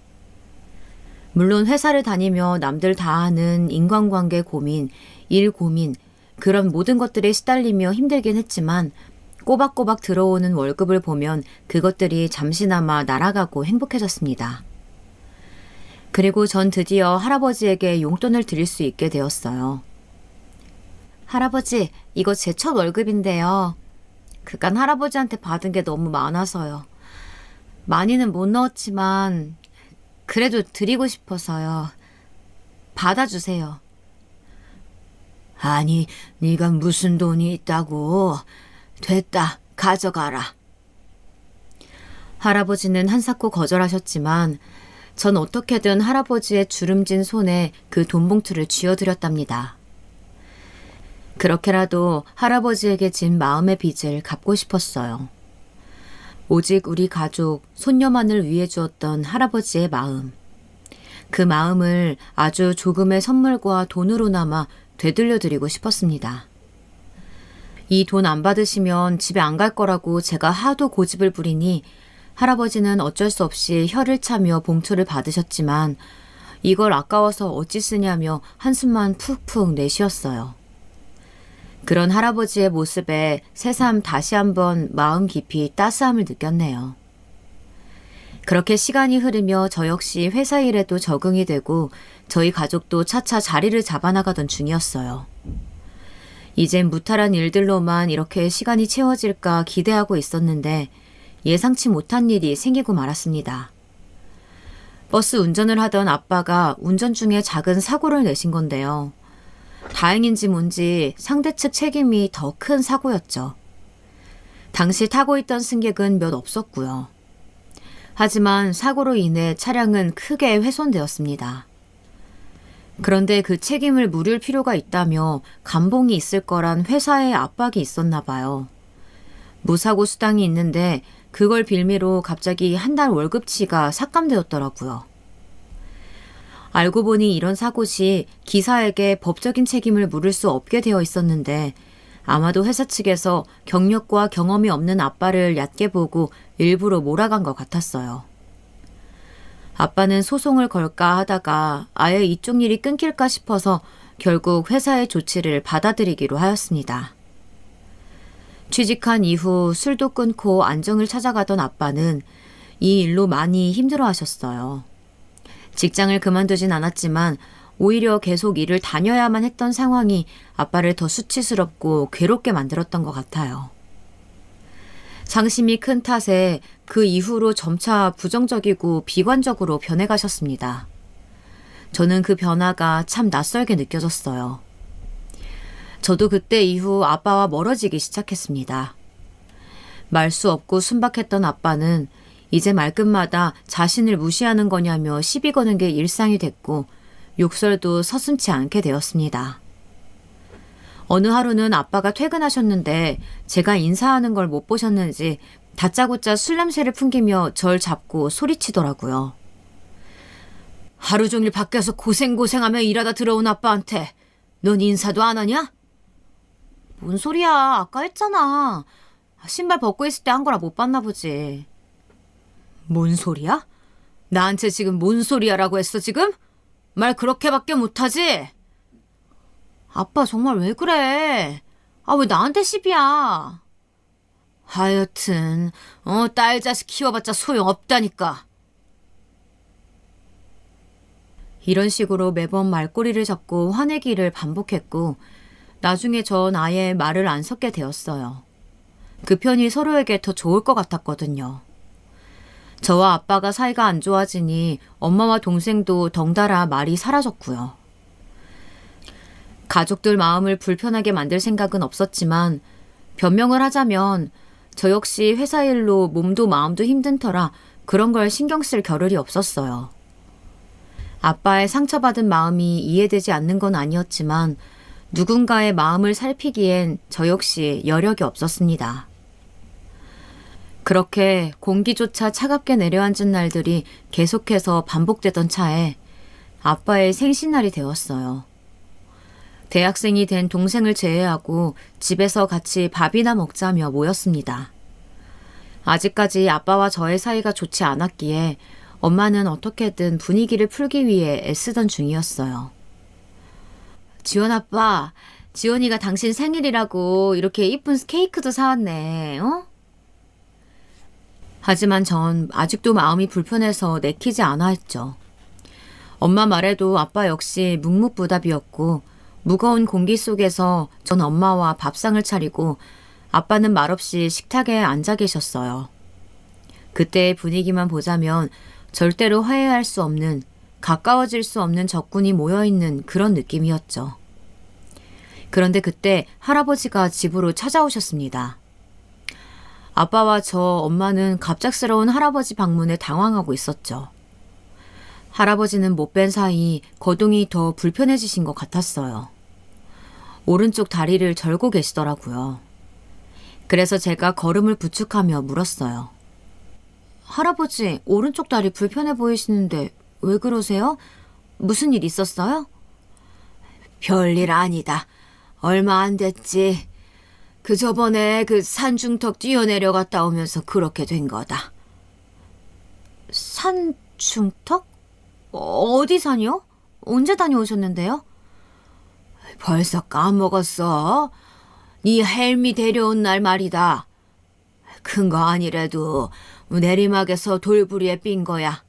물론 회사를 다니며 남들 다 아는 인간관계 고민, 일 고민, 그런 모든 것들에 시달리며 힘들긴 했지만 꼬박꼬박 들어오는 월급을 보면 그것들이 잠시나마 날아가고 행복해졌습니다. 그리고 전 드디어 할아버지에게 용돈을 드릴 수 있게 되었어요. 할아버지, 이거 제 첫 월급인데요. 그간 할아버지한테 받은 게 너무 많아서요. 많이는 못 넣었지만 그래도 드리고 싶어서요. 받아주세요. 아니, 네가 무슨 돈이 있다고. 됐다, 가져가라. 할아버지는 한사코 거절하셨지만 전 어떻게든 할아버지의 주름진 손에 그 돈봉투를 쥐어드렸답니다. 그렇게라도 할아버지에게 진 마음의 빚을 갚고 싶었어요. 오직 우리 가족, 손녀만을 위해 주었던 할아버지의 마음. 그 마음을 아주 조금의 선물과 돈으로나마 되돌려드리고 싶었습니다. 이 돈 안 받으시면 집에 안 갈 거라고 제가 하도 고집을 부리니 할아버지는 어쩔 수 없이 혀를 차며 봉투를 받으셨지만 이걸 아까워서 어찌 쓰냐며 한숨만 푹푹 내쉬었어요. 그런 할아버지의 모습에 새삼 다시 한번 마음 깊이 따스함을 느꼈네요. 그렇게 시간이 흐르며 저 역시 회사 일에도 적응이 되고 저희 가족도 차차 자리를 잡아나가던 중이었어요. 이젠 무탈한 일들로만 이렇게 시간이 채워질까 기대하고 있었는데 예상치 못한 일이 생기고 말았습니다. 버스 운전을 하던 아빠가 운전 중에 작은 사고를 내신 건데요. 다행인지 뭔지 상대 측 책임이 더 큰 사고였죠. 당시 타고 있던 승객은 몇 없었고요. 하지만 사고로 인해 차량은 크게 훼손되었습니다. 그런데 그 책임을 물을 필요가 있다며 감봉이 있을 거란 회사의 압박이 있었나 봐요. 무사고 수당이 있는데 그걸 빌미로 갑자기 한 달 월급치가 삭감되었더라고요. 알고 보니 이런 사고 시 기사에게 법적인 책임을 물을 수 없게 되어 있었는데 아마도 회사 측에서 경력과 경험이 없는 아빠를 얕게 보고 일부러 몰아간 것 같았어요. 아빠는 소송을 걸까 하다가 아예 이쪽 일이 끊길까 싶어서 결국 회사의 조치를 받아들이기로 하였습니다. 취직한 이후 술도 끊고 안정을 찾아가던 아빠는 이 일로 많이 힘들어하셨어요. 직장을 그만두진 않았지만 오히려 계속 일을 다녀야만 했던 상황이 아빠를 더 수치스럽고 괴롭게 만들었던 것 같아요. 상심이 큰 탓에 그 이후로 점차 부정적이고 비관적으로 변해가셨습니다. 저는 그 변화가 참 낯설게 느껴졌어요. 저도 그때 이후 아빠와 멀어지기 시작했습니다. 말 수 없고 순박했던 아빠는 이제 말끝마다 자신을 무시하는 거냐며 시비 거는 게 일상이 됐고 욕설도 서슴지 않게 되었습니다. 어느 하루는 아빠가 퇴근하셨는데 제가 인사하는 걸 못 보셨는지 다짜고짜 술 냄새를 풍기며 절 잡고 소리치더라고요. 하루 종일 밖에서 고생고생하며 일하다 들어온 아빠한테 넌 인사도 안 하냐? 뭔 소리야. 아까 했잖아. 신발 벗고 있을 때 한 거라 못 봤나 보지. 뭔 소리야? 나한테 지금 뭔 소리야라고 했어 지금? 말 그렇게밖에 못하지? 아빠 정말 왜 그래? 왜 나한테 시비야? 하여튼 딸 자식 키워봤자 소용없다니까. 이런 식으로 매번 말꼬리를 잡고 화내기를 반복했고 나중에 전 아예 말을 안 섞게 되었어요. 그 편이 서로에게 더 좋을 것 같았거든요. 저와 아빠가 사이가 안 좋아지니 엄마와 동생도 덩달아 말이 사라졌고요. 가족들 마음을 불편하게 만들 생각은 없었지만 변명을 하자면 저 역시 회사 일로 몸도 마음도 힘든 터라 그런 걸 신경 쓸 겨를이 없었어요. 아빠의 상처받은 마음이 이해되지 않는 건 아니었지만 누군가의 마음을 살피기엔 저 역시 여력이 없었습니다. 그렇게 공기조차 차갑게 내려앉은 날들이 계속해서 반복되던 차에 아빠의 생신날이 되었어요. 대학생이 된 동생을 제외하고 집에서 같이 밥이나 먹자며 모였습니다. 아직까지 아빠와 저의 사이가 좋지 않았기에 엄마는 어떻게든 분위기를 풀기 위해 애쓰던 중이었어요. 지원 아빠, 지원이가 당신 생일이라고 이렇게 이쁜 케이크도 사왔네, 하지만 전 아직도 마음이 불편해서 내키지 않아 했죠. 엄마 말에도 아빠 역시 묵묵부답이었고 무거운 공기 속에서 전 엄마와 밥상을 차리고 아빠는 말없이 식탁에 앉아 계셨어요. 그때의 분위기만 보자면 절대로 화해할 수 없는, 가까워질 수 없는 적군이 모여있는 그런 느낌이었죠. 그런데 그때 할아버지가 집으로 찾아오셨습니다. 아빠와 저 엄마는 갑작스러운 할아버지 방문에 당황하고 있었죠. 할아버지는 못 뵌 사이 거동이 더 불편해지신 것 같았어요. 오른쪽 다리를 절고 계시더라고요. 그래서 제가 걸음을 부축하며 물었어요. 할아버지, 오른쪽 다리 불편해 보이시는데 왜 그러세요? 무슨 일 있었어요? 별일 아니다. 얼마 안 됐지. 저번에 산중턱 뛰어내려갔다 오면서 그렇게 된 거다. 산중턱? 어디 산이요? 언제 다녀오셨는데요? 벌써 까먹었어. 네 헬미 데려온 날 말이다. 큰 거 아니래도 내리막에서 돌부리에 삔 거야.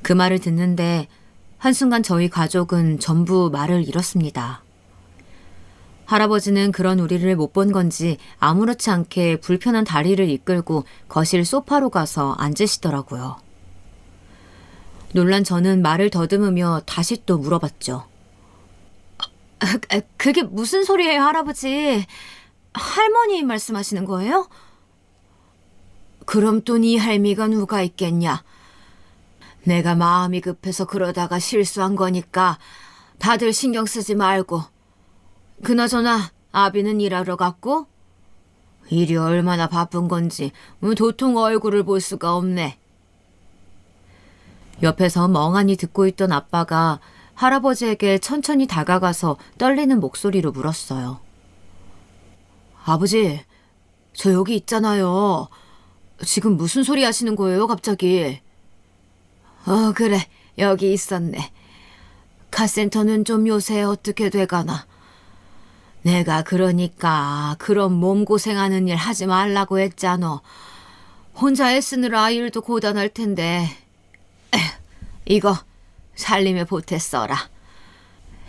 그 말을 듣는데 한순간 저희 가족은 전부 말을 잃었습니다. 할아버지는 그런 우리를 못 본 건지 아무렇지 않게 불편한 다리를 이끌고 거실 소파로 가서 앉으시더라고요. 놀란 저는 말을 더듬으며 다시 또 물어봤죠. 그게 무슨 소리예요, 할아버지? 할머니 말씀하시는 거예요? 그럼 또 네 할미가 누가 있겠냐? 내가 마음이 급해서 그러다가 실수한 거니까 다들 신경 쓰지 말고. 그나저나 아비는 일하러 갔고? 일이 얼마나 바쁜 건지 도통 얼굴을 볼 수가 없네. 옆에서 멍하니 듣고 있던 아빠가 할아버지에게 천천히 다가가서 떨리는 목소리로 물었어요. 아버지, 저 여기 있잖아요. 지금 무슨 소리 하시는 거예요, 갑자기? 그래, 여기 있었네. 카센터는 좀 요새 어떻게 돼가나? 내가 그러니까 그런 몸고생하는 일 하지 말라고 했잖아. 혼자 애쓰느라 일도 고단할 텐데. 이거 살림에 보태 써라.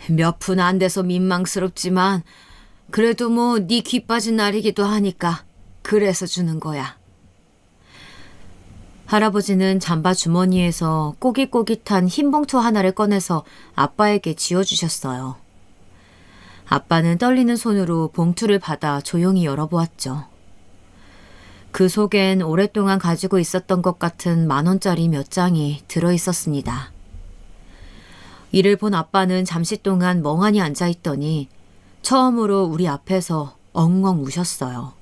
몇 푼 안 돼서 민망스럽지만 그래도 네 귀 빠진 날이기도 하니까 그래서 주는 거야. 할아버지는 잠바 주머니에서 꼬깃꼬깃한 흰 봉투 하나를 꺼내서 아빠에게 쥐어주셨어요. 아빠는 떨리는 손으로 봉투를 받아 조용히 열어보았죠. 그 속엔 오랫동안 가지고 있었던 것 같은 10,000원짜리 몇 장이 들어있었습니다. 이를 본 아빠는 잠시 동안 멍하니 앉아있더니 처음으로 우리 앞에서 엉엉 우셨어요.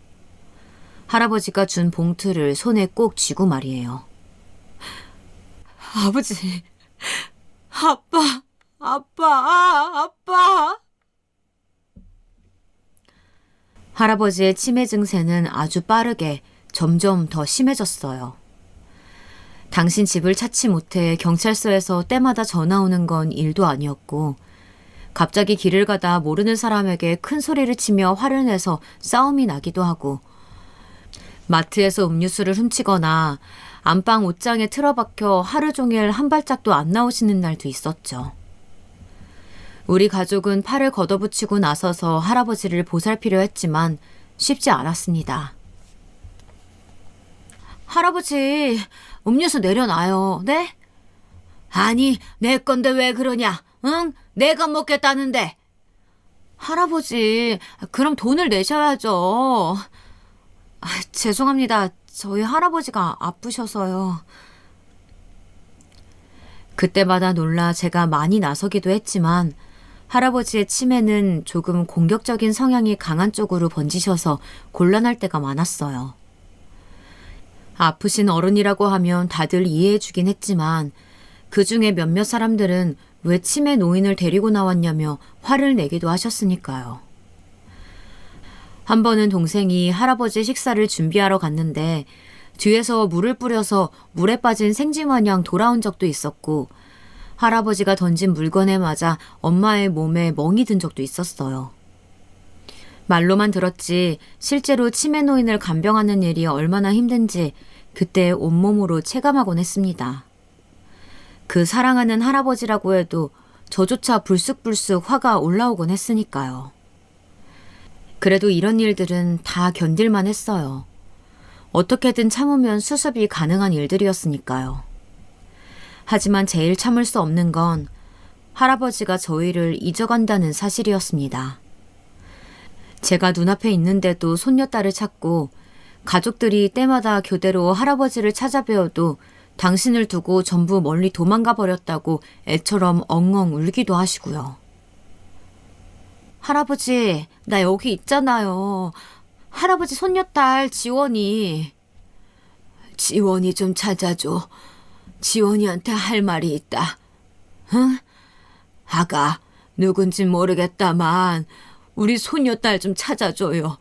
할아버지가 준 봉투를 손에 꼭 쥐고 말이에요. 아버지, 아빠. 할아버지의 치매 증세는 아주 빠르게 점점 더 심해졌어요. 당신 집을 찾지 못해 경찰서에서 때마다 전화 오는 건 일도 아니었고, 갑자기 길을 가다 모르는 사람에게 큰 소리를 치며 화를 내서 싸움이 나기도 하고, 마트에서 음료수를 훔치거나 안방 옷장에 틀어박혀 하루 종일 한 발짝도 안 나오시는 날도 있었죠. 우리 가족은 팔을 걷어붙이고 나서서 할아버지를 보살피려 했지만 쉽지 않았습니다. 할아버지, 음료수 내려놔요. 네? 아니, 내 건데 왜 그러냐? 응? 내가 먹겠다는데. 할아버지, 그럼 돈을 내셔야죠. 죄송합니다. 저희 할아버지가 아프셔서요. 그때마다 놀라 제가 많이 나서기도 했지만 할아버지의 치매는 조금 공격적인 성향이 강한 쪽으로 번지셔서 곤란할 때가 많았어요. 아프신 어른이라고 하면 다들 이해해 주긴 했지만 그 중에 몇몇 사람들은 왜 치매 노인을 데리고 나왔냐며 화를 내기도 하셨으니까요. 한 번은 동생이 할아버지 식사를 준비하러 갔는데 뒤에서 물을 뿌려서 물에 빠진 생쥐 마냥 돌아온 적도 있었고 할아버지가 던진 물건에 맞아 엄마의 몸에 멍이 든 적도 있었어요. 말로만 들었지 실제로 치매 노인을 간병하는 일이 얼마나 힘든지 그때 온몸으로 체감하곤 했습니다. 그 사랑하는 할아버지라고 해도 저조차 불쑥불쑥 화가 올라오곤 했으니까요. 그래도 이런 일들은 다 견딜만 했어요. 어떻게든 참으면 수습이 가능한 일들이었으니까요. 하지만 제일 참을 수 없는 건 할아버지가 저희를 잊어간다는 사실이었습니다. 제가 눈앞에 있는데도 손녀딸을 찾고 가족들이 때마다 교대로 할아버지를 찾아뵈어도 당신을 두고 전부 멀리 도망가 버렸다고 애처럼 엉엉 울기도 하시고요. 할아버지, 나 여기 있잖아요. 할아버지 손녀딸 지원이. 지원이 좀 찾아줘. 지원이한테 할 말이 있다. 응? 아가, 누군진 모르겠다만 우리 손녀딸 좀 찾아줘요.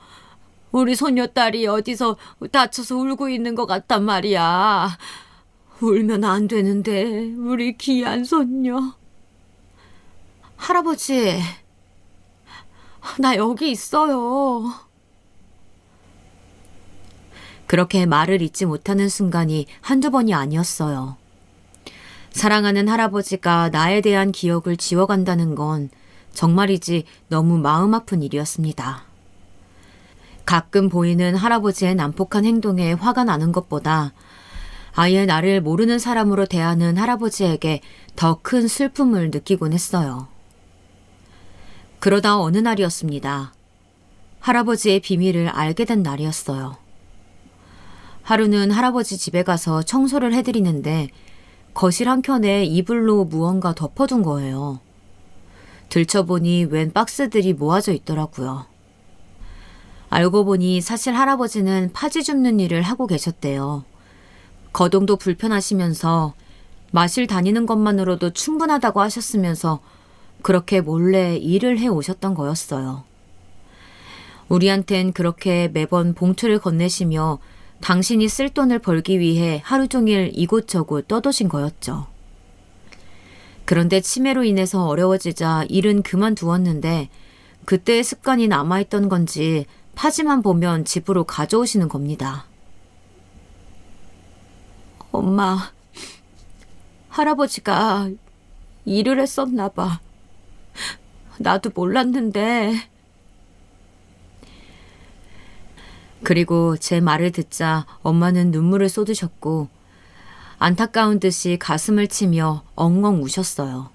우리 손녀딸이 어디서 다쳐서 울고 있는 것 같단 말이야. 울면 안 되는데 우리 귀한 손녀. 할아버지, 나 여기 있어요. 그렇게 말을 잇지 못하는 순간이 한두 번이 아니었어요. 사랑하는 할아버지가 나에 대한 기억을 지워간다는 건 정말이지 너무 마음 아픈 일이었습니다. 가끔 보이는 할아버지의 난폭한 행동에 화가 나는 것보다 아예 나를 모르는 사람으로 대하는 할아버지에게 더 큰 슬픔을 느끼곤 했어요. 그러다 어느 날이었습니다. 할아버지의 비밀을 알게 된 날이었어요. 하루는 할아버지 집에 가서 청소를 해드리는데 거실 한켠에 이불로 무언가 덮어둔 거예요. 들춰보니 웬 박스들이 모아져 있더라고요. 알고 보니 사실 할아버지는 파지 줍는 일을 하고 계셨대요. 거동도 불편하시면서 마실 다니는 것만으로도 충분하다고 하셨으면서 그렇게 몰래 일을 해 오셨던 거였어요. 우리한텐 그렇게 매번 봉투를 건네시며 당신이 쓸 돈을 벌기 위해 하루 종일 이곳저곳 떠도신 거였죠. 그런데 치매로 인해서 어려워지자 일은 그만두었는데 그때의 습관이 남아있던 건지 파지만 보면 집으로 가져오시는 겁니다. 엄마, 할아버지가 일을 했었나 봐. 나도 몰랐는데. 그리고 제 말을 듣자 엄마는 눈물을 쏟으셨고 안타까운 듯이 가슴을 치며 엉엉 우셨어요.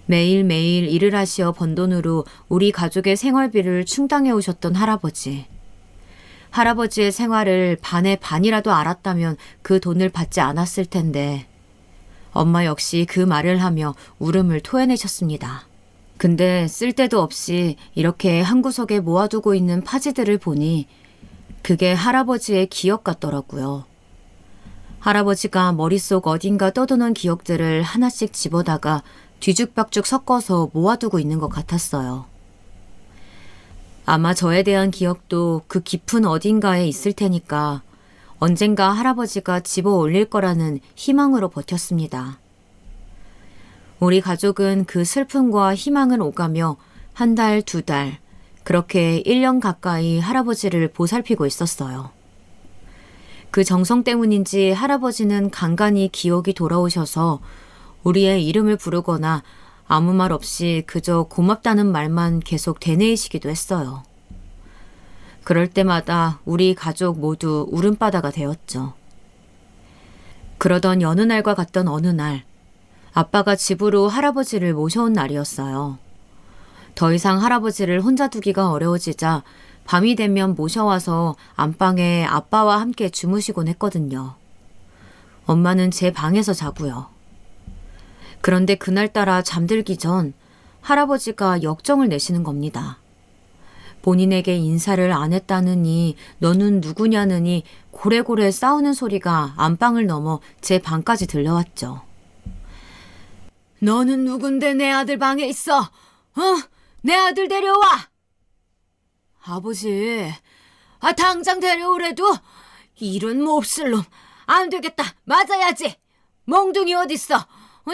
매일매일 일을 하시어 번 돈으로 우리 가족의 생활비를 충당해 오셨던 할아버지. 할아버지의 생활을 반의 반이라도 알았다면 그 돈을 받지 않았을 텐데 엄마 역시 그 말을 하며 울음을 토해내셨습니다. 근데 쓸데도 없이 이렇게 한 구석에 모아두고 있는 파지들을 보니 그게 할아버지의 기억 같더라고요. 할아버지가 머릿속 어딘가 떠도는 기억들을 하나씩 집어다가 뒤죽박죽 섞어서 모아두고 있는 것 같았어요. 아마 저에 대한 기억도 그 깊은 어딘가에 있을 테니까 언젠가 할아버지가 집어 올릴 거라는 희망으로 버텼습니다. 우리 가족은 그 슬픔과 희망을 오가며 한 달, 두 달, 그렇게 1년 가까이 할아버지를 보살피고 있었어요. 그 정성 때문인지 할아버지는 간간히 기억이 돌아오셔서 우리의 이름을 부르거나 아무 말 없이 그저 고맙다는 말만 계속 되뇌이시기도 했어요. 그럴 때마다 우리 가족 모두 울음바다가 되었죠. 그러던 여느 날과 같던 어느 날, 아빠가 집으로 할아버지를 모셔온 날이었어요. 더 이상 할아버지를 혼자 두기가 어려워지자 밤이 되면 모셔와서 안방에 아빠와 함께 주무시곤 했거든요. 엄마는 제 방에서 자고요. 그런데 그날따라 잠들기 전 할아버지가 역정을 내시는 겁니다. 본인에게 인사를 안 했다느니 너는 누구냐느니 고래고래 싸우는 소리가 안방을 넘어 제 방까지 들려왔죠. 너는 누군데 내 아들 방에 있어? 내 아들 데려와! 아버지, 당장 데려오래도 이런 몹쓸 놈. 안 되겠다. 맞아야지. 몽둥이 어딨어?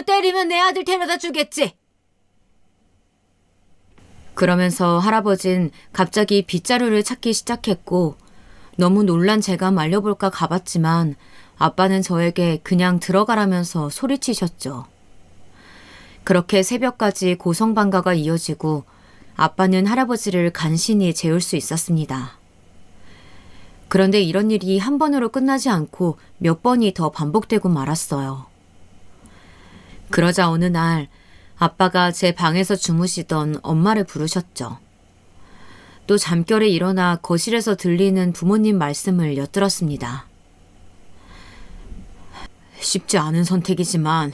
때리면 내 아들 데려다 주겠지. 그러면서 할아버진 갑자기 빗자루를 찾기 시작했고 너무 놀란 제가 말려볼까 가봤지만 아빠는 저에게 그냥 들어가라면서 소리치셨죠. 그렇게 새벽까지 고성방가가 이어지고 아빠는 할아버지를 간신히 재울 수 있었습니다. 그런데 이런 일이 한 번으로 끝나지 않고 몇 번이 더 반복되고 말았어요. 그러자 어느 날 아빠가 제 방에서 주무시던 엄마를 부르셨죠. 또 잠결에 일어나 거실에서 들리는 부모님 말씀을 엿들었습니다. 쉽지 않은 선택이지만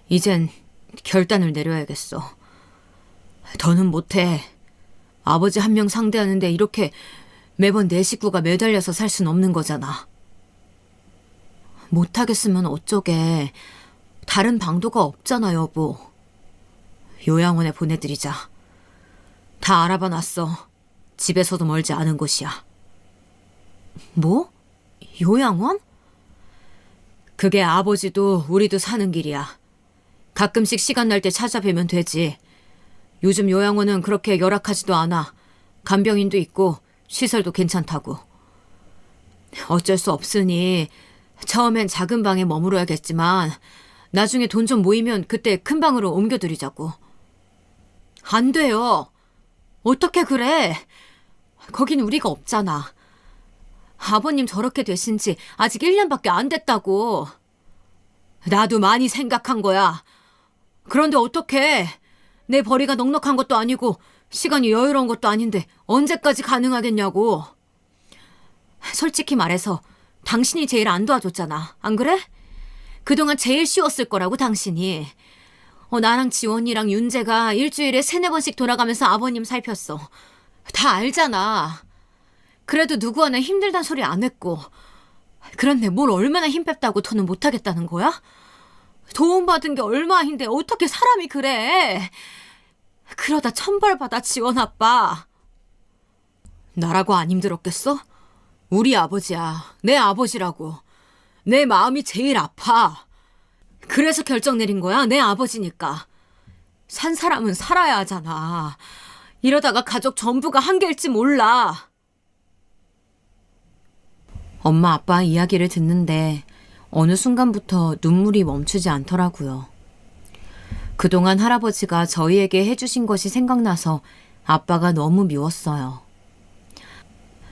이젠 결단을 내려야겠어. 더는 못해. 아버지 한 명 상대하는데 이렇게 매번 내 식구가 매달려서 살 순 없는 거잖아. 못하겠으면 어쩌게. 다른 방도가 없잖아, 여보. 요양원에 보내드리자. 다 알아봐놨어. 집에서도 멀지 않은 곳이야. 뭐? 요양원? 그게 아버지도 우리도 사는 길이야. 가끔씩 시간 날 때 찾아뵈면 되지. 요즘 요양원은 그렇게 열악하지도 않아. 간병인도 있고 시설도 괜찮다고. 어쩔 수 없으니 처음엔 작은 방에 머물어야겠지만 나중에 돈 좀 모이면 그때 큰 방으로 옮겨드리자고. 안 돼요. 어떻게 그래? 거긴 우리가 없잖아. 아버님 저렇게 되신 지 아직 1년밖에 안 됐다고. 나도 많이 생각한 거야. 그런데 어떡해. 내 벌이가 넉넉한 것도 아니고 시간이 여유로운 것도 아닌데 언제까지 가능하겠냐고. 솔직히 말해서 당신이 제일 안 도와줬잖아. 안 그래? 그동안 제일 쉬웠을 거라고 당신이. 나랑 지원이랑 윤재가 일주일에 3-4번씩 돌아가면서 아버님 살폈어. 다 알잖아. 그래도 누구 하나 힘들단 소리 안 했고. 그런데 뭘 얼마나 힘 뺐다고 더는 못하겠다는 거야? 도움받은 게 얼마인데 어떻게 사람이 그래? 그러다 천벌받아 지원 아빠. 나라고 안 힘들었겠어? 우리 아버지야. 내 아버지라고. 내 마음이 제일 아파. 그래서 결정 내린 거야. 내 아버지니까. 산 사람은 살아야 하잖아. 이러다가 가족 전부가 한계일지 몰라. 엄마 아빠 이야기를 듣는데 어느 순간부터 눈물이 멈추지 않더라고요. 그동안 할아버지가 저희에게 해주신 것이 생각나서 아빠가 너무 미웠어요.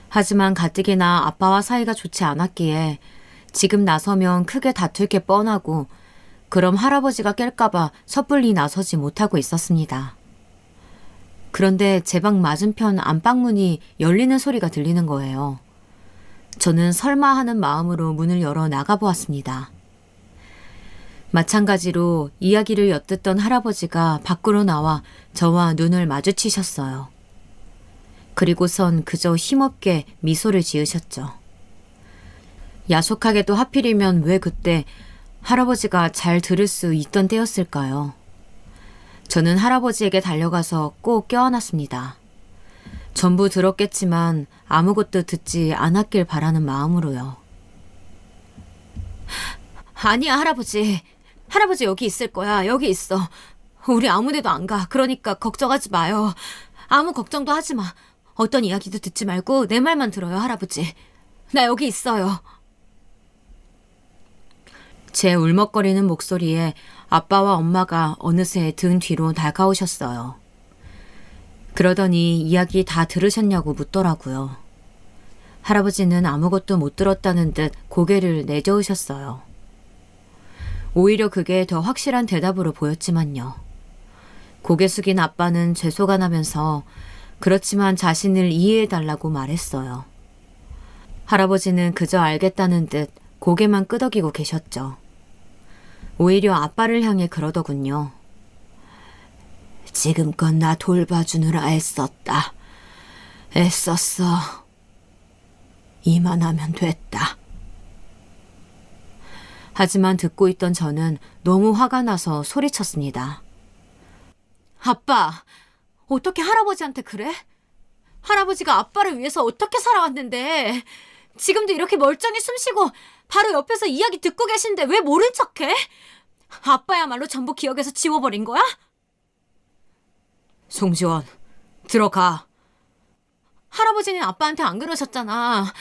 하지만 가뜩이나 아빠와 사이가 좋지 않았기에 지금 나서면 크게 다툴 게 뻔하고 그럼 할아버지가 깰까봐 섣불리 나서지 못하고 있었습니다. 그런데 제 방 맞은편 안방문이 열리는 소리가 들리는 거예요. 저는 설마 하는 마음으로 문을 열어 나가보았습니다. 마찬가지로 이야기를 엿듣던 할아버지가 밖으로 나와 저와 눈을 마주치셨어요. 그리고선 그저 힘없게 미소를 지으셨죠. 야속하게도 하필이면 왜 그때 할아버지가 잘 들을 수 있던 때였을까요? 저는 할아버지에게 달려가서 꼭 껴안았습니다. 전부 들었겠지만 아무것도 듣지 않았길 바라는 마음으로요. 아니야, 할아버지. 할아버지 여기 있을 거야. 여기 있어. 우리 아무 데도 안 가. 그러니까 걱정하지 마요. 아무 걱정도 하지 마. 어떤 이야기도 듣지 말고 내 말만 들어요, 할아버지. 나 여기 있어요. 제 울먹거리는 목소리에 아빠와 엄마가 어느새 등 뒤로 다가오셨어요. 그러더니 이야기 다 들으셨냐고 묻더라고요. 할아버지는 아무것도 못 들었다는 듯 고개를 내저으셨어요. 오히려 그게 더 확실한 대답으로 보였지만요. 고개 숙인 아빠는 죄송가 나면서 그렇지만 자신을 이해해달라고 말했어요. 할아버지는 그저 알겠다는 듯 고개만 끄덕이고 계셨죠. 오히려 아빠를 향해 그러더군요. 지금껏 나 돌봐주느라 애썼다. 애썼어. 이만하면 됐다. 하지만 듣고 있던 저는 너무 화가 나서 소리쳤습니다. 아빠, 어떻게 할아버지한테 그래? 할아버지가 아빠를 위해서 어떻게 살아왔는데 지금도 이렇게 멀쩡히 숨쉬고 바로 옆에서 이야기 듣고 계신데 왜 모른 척해? 아빠야말로 전부 기억에서 지워버린 거야? 송지원, 들어가. 할아버지는 아빠한테 안 그러셨잖아.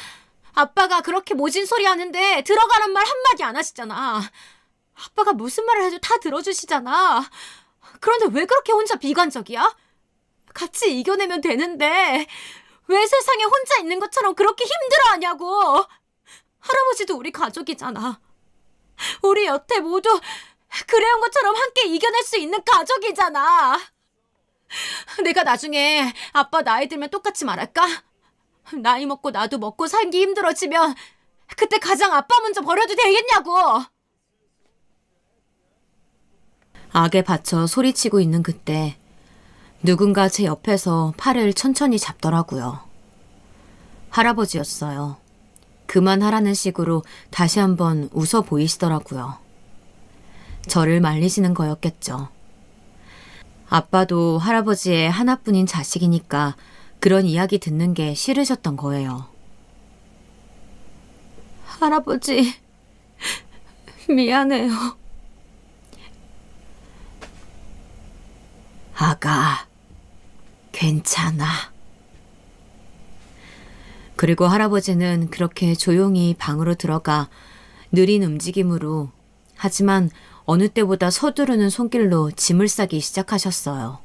아빠가 그렇게 모진 소리 하는데 들어가란 말 한마디 안 하시잖아. 아빠가 무슨 말을 해도 다 들어주시잖아. 그런데 왜 그렇게 혼자 비관적이야? 같이 이겨내면 되는데 왜 세상에 혼자 있는 것처럼 그렇게 힘들어하냐고. 할아버지도 우리 가족이잖아. 우리 여태 모두 그래온 것처럼 함께 이겨낼 수 있는 가족이잖아. 내가 나중에 아빠 나이 들면 똑같이 말할까? 나이 먹고 나도 먹고 살기 힘들어지면 그때 가장 아빠 먼저 버려도 되겠냐고. 악에 받쳐 소리치고 있는 그때 누군가 제 옆에서 팔을 천천히 잡더라고요. 할아버지였어요. 그만하라는 식으로 다시 한번 웃어 보이시더라고요. 저를 말리시는 거였겠죠. 아빠도 할아버지의 하나뿐인 자식이니까 그런 이야기 듣는 게 싫으셨던 거예요. 할아버지, 미안해요. 아가, 괜찮아. 그리고 할아버지는 그렇게 조용히 방으로 들어가 느린 움직임으로, 하지만 어느 때보다 서두르는 손길로 짐을 싸기 시작하셨어요.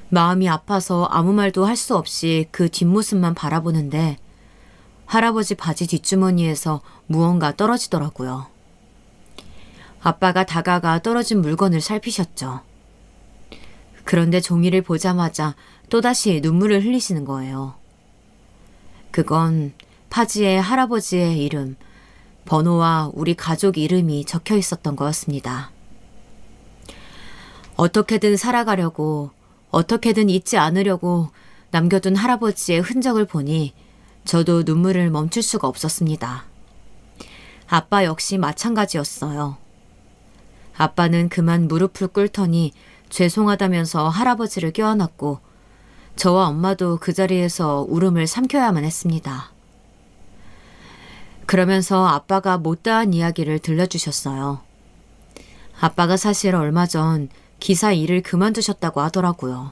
마음이 아파서 아무 말도 할 수 없이 그 뒷모습만 바라보는데 할아버지 바지 뒷주머니에서 무언가 떨어지더라고요. 아빠가 다가가 떨어진 물건을 살피셨죠. 그런데 종이를 보자마자 또다시 눈물을 흘리시는 거예요. 그건 파지에 할아버지의 이름, 번호와 우리 가족 이름이 적혀 있었던 거였습니다. 어떻게든 살아가려고, 어떻게든 잊지 않으려고 남겨둔 할아버지의 흔적을 보니 저도 눈물을 멈출 수가 없었습니다. 아빠 역시 마찬가지였어요. 아빠는 그만 무릎을 꿇더니 죄송하다면서 할아버지를 껴안았고 저와 엄마도 그 자리에서 울음을 삼켜야만 했습니다. 그러면서 아빠가 못다한 이야기를 들려주셨어요. 아빠가 사실 얼마 전 기사 일을 그만두셨다고 하더라고요.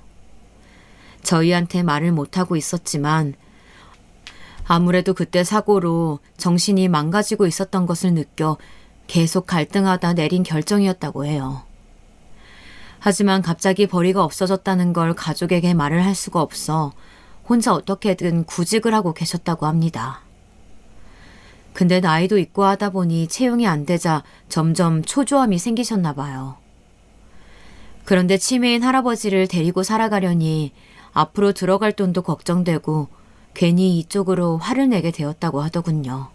저희한테 말을 못하고 있었지만 아무래도 그때 사고로 정신이 망가지고 있었던 것을 느껴 계속 갈등하다 내린 결정이었다고 해요. 하지만 갑자기 벌이가 없어졌다는 걸 가족에게 말을 할 수가 없어 혼자 어떻게든 구직을 하고 계셨다고 합니다. 근데 나이도 있고 하다 보니 채용이 안 되자 점점 초조함이 생기셨나 봐요. 그런데 치매인 할아버지를 데리고 살아가려니 앞으로 들어갈 돈도 걱정되고 괜히 이쪽으로 화를 내게 되었다고 하더군요.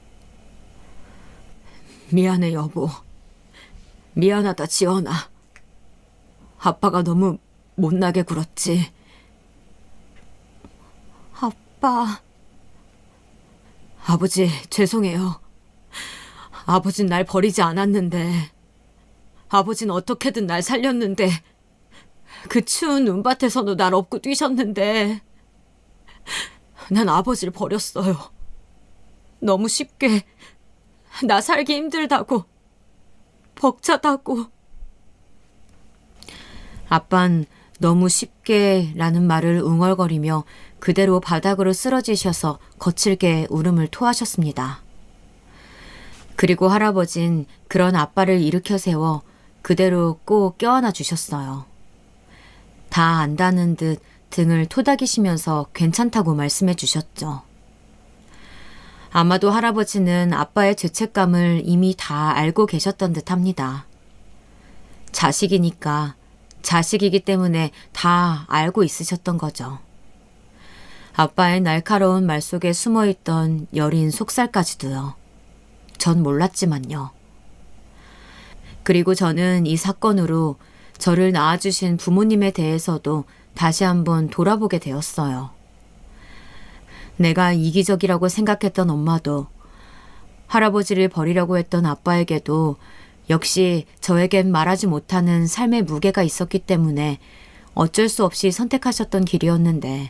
미안해, 여보. 미안하다, 지원아. 아빠가 너무 못나게 굴었지. 아빠. 아버지, 죄송해요. 아버진 날 버리지 않았는데, 아버진 어떻게든 날 살렸는데, 그 추운 눈밭에서도 날 업고 뛰셨는데, 난 아버지를 버렸어요. 너무 쉽게, 나 살기 힘들다고, 벅차다고. 아빤 너무 쉽게 라는 말을 웅얼거리며 그대로 바닥으로 쓰러지셔서 거칠게 울음을 토하셨습니다. 그리고 할아버진 그런 아빠를 일으켜 세워 그대로 꼭 껴안아 주셨어요. 다 안다는 듯 등을 토닥이시면서 괜찮다고 말씀해 주셨죠. 아마도 할아버지는 아빠의 죄책감을 이미 다 알고 계셨던 듯 합니다. 자식이니까, 자식이기 때문에 다 알고 있으셨던 거죠. 아빠의 날카로운 말 속에 숨어있던 여린 속살까지도요. 전 몰랐지만요. 그리고 저는 이 사건으로 저를 낳아주신 부모님에 대해서도 다시 한번 돌아보게 되었어요. 내가 이기적이라고 생각했던 엄마도, 할아버지를 버리려고 했던 아빠에게도 역시 저에겐 말하지 못하는 삶의 무게가 있었기 때문에 어쩔 수 없이 선택하셨던 길이었는데,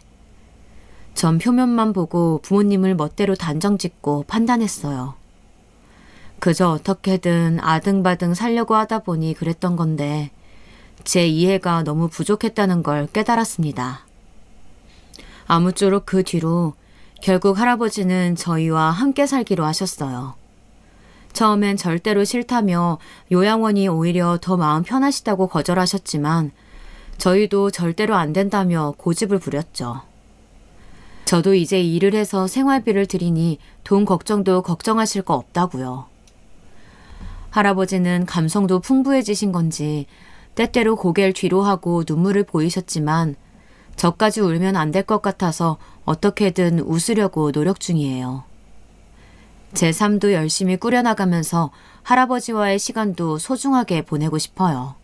전 표면만 보고 부모님을 멋대로 단정짓고 판단했어요. 그저 어떻게든 아등바등 살려고 하다 보니 그랬던 건데, 제 이해가 너무 부족했다는 걸 깨달았습니다. 아무쪼록 그 뒤로 결국 할아버지는 저희와 함께 살기로 하셨어요. 처음엔 절대로 싫다며 요양원이 오히려 더 마음 편하시다고 거절하셨지만 저희도 절대로 안 된다며 고집을 부렸죠. 저도 이제 일을 해서 생활비를 드리니 돈 걱정도 걱정하실 거 없다고요. 할아버지는 감성도 풍부해지신 건지 때때로 고개를 뒤로 하고 눈물을 보이셨지만 저까지 울면 안 될 것 같아서 어떻게든 웃으려고 노력 중이에요. 제 삶도 열심히 꾸려나가면서 할아버지와의 시간도 소중하게 보내고 싶어요.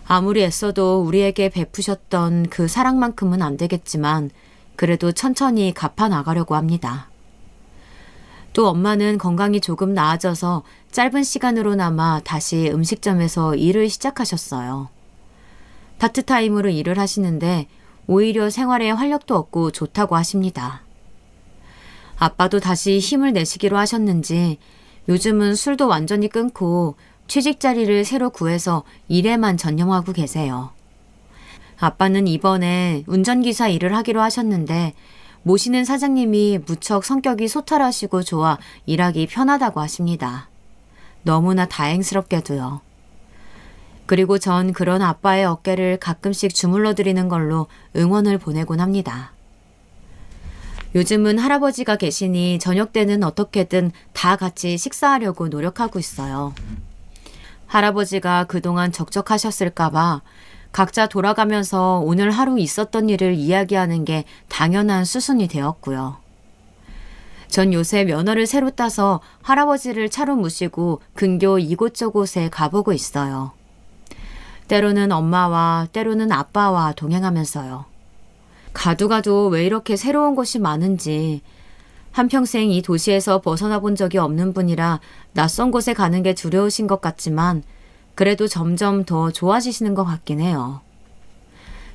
아무리 애써도 우리에게 베푸셨던 그 사랑만큼은 안 되겠지만 그래도 천천히 갚아 나가려고 합니다. 또 엄마는 건강이 조금 나아져서 짧은 시간으로나마 다시 음식점에서 일을 시작하셨어요. 파트타임으로 일을 하시는데 오히려 생활에 활력도 얻고 좋다고 하십니다. 아빠도 다시 힘을 내시기로 하셨는지 요즘은 술도 완전히 끊고 취직 자리를 새로 구해서 일에만 전념하고 계세요. 아빠는 이번에 운전기사 일을 하기로 하셨는데 모시는 사장님이 무척 성격이 소탈하시고 좋아 일하기 편하다고 하십니다. 너무나 다행스럽게도요. 그리고 전 그런 아빠의 어깨를 가끔씩 주물러 드리는 걸로 응원을 보내곤 합니다. 요즘은 할아버지가 계시니 저녁 때는 어떻게든 다 같이 식사하려고 노력하고 있어요. 할아버지가 그동안 적적하셨을까봐 각자 돌아가면서 오늘 하루 있었던 일을 이야기하는 게 당연한 수순이 되었고요. 전 요새 면허를 새로 따서 할아버지를 차로 모시고 근교 이곳저곳에 가보고 있어요. 때로는 엄마와 때로는 아빠와 동행하면서요. 가도 왜 이렇게 새로운 곳이 많은지, 한평생 이 도시에서 벗어나 본 적이 없는 분이라 낯선 곳에 가는 게 두려우신 것 같지만 그래도 점점 더 좋아지시는 것 같긴 해요.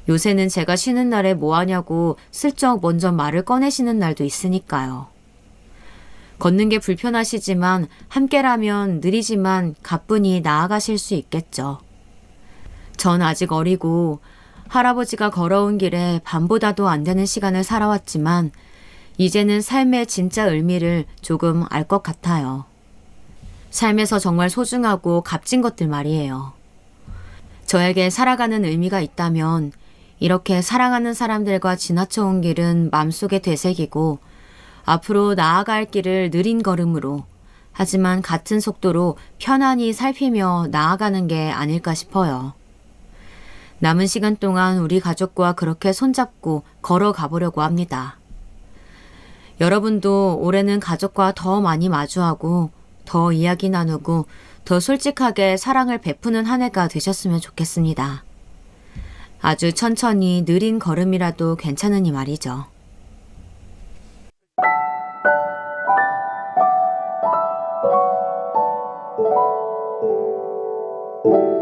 요새는 제가 쉬는 날에 뭐 하냐고 슬쩍 먼저 말을 꺼내시는 날도 있으니까요. 걷는 게 불편하시지만 함께라면 느리지만 가뿐히 나아가실 수 있겠죠. 전 아직 어리고 할아버지가 걸어온 길에 밤보다도 안 되는 시간을 살아왔지만 이제는 삶의 진짜 의미를 조금 알 것 같아요. 삶에서 정말 소중하고 값진 것들 말이에요. 저에게 살아가는 의미가 있다면 이렇게 사랑하는 사람들과 지나쳐온 길은 마음속에 되새기고 앞으로 나아갈 길을 느린 걸음으로 하지만 같은 속도로 편안히 살피며 나아가는 게 아닐까 싶어요. 남은 시간 동안 우리 가족과 그렇게 손잡고 걸어가 보려고 합니다. 여러분도 올해는 가족과 더 많이 마주하고 더 이야기 나누고 더 솔직하게 사랑을 베푸는 한 해가 되셨으면 좋겠습니다. 아주 천천히 느린 걸음이라도 괜찮으니 말이죠. you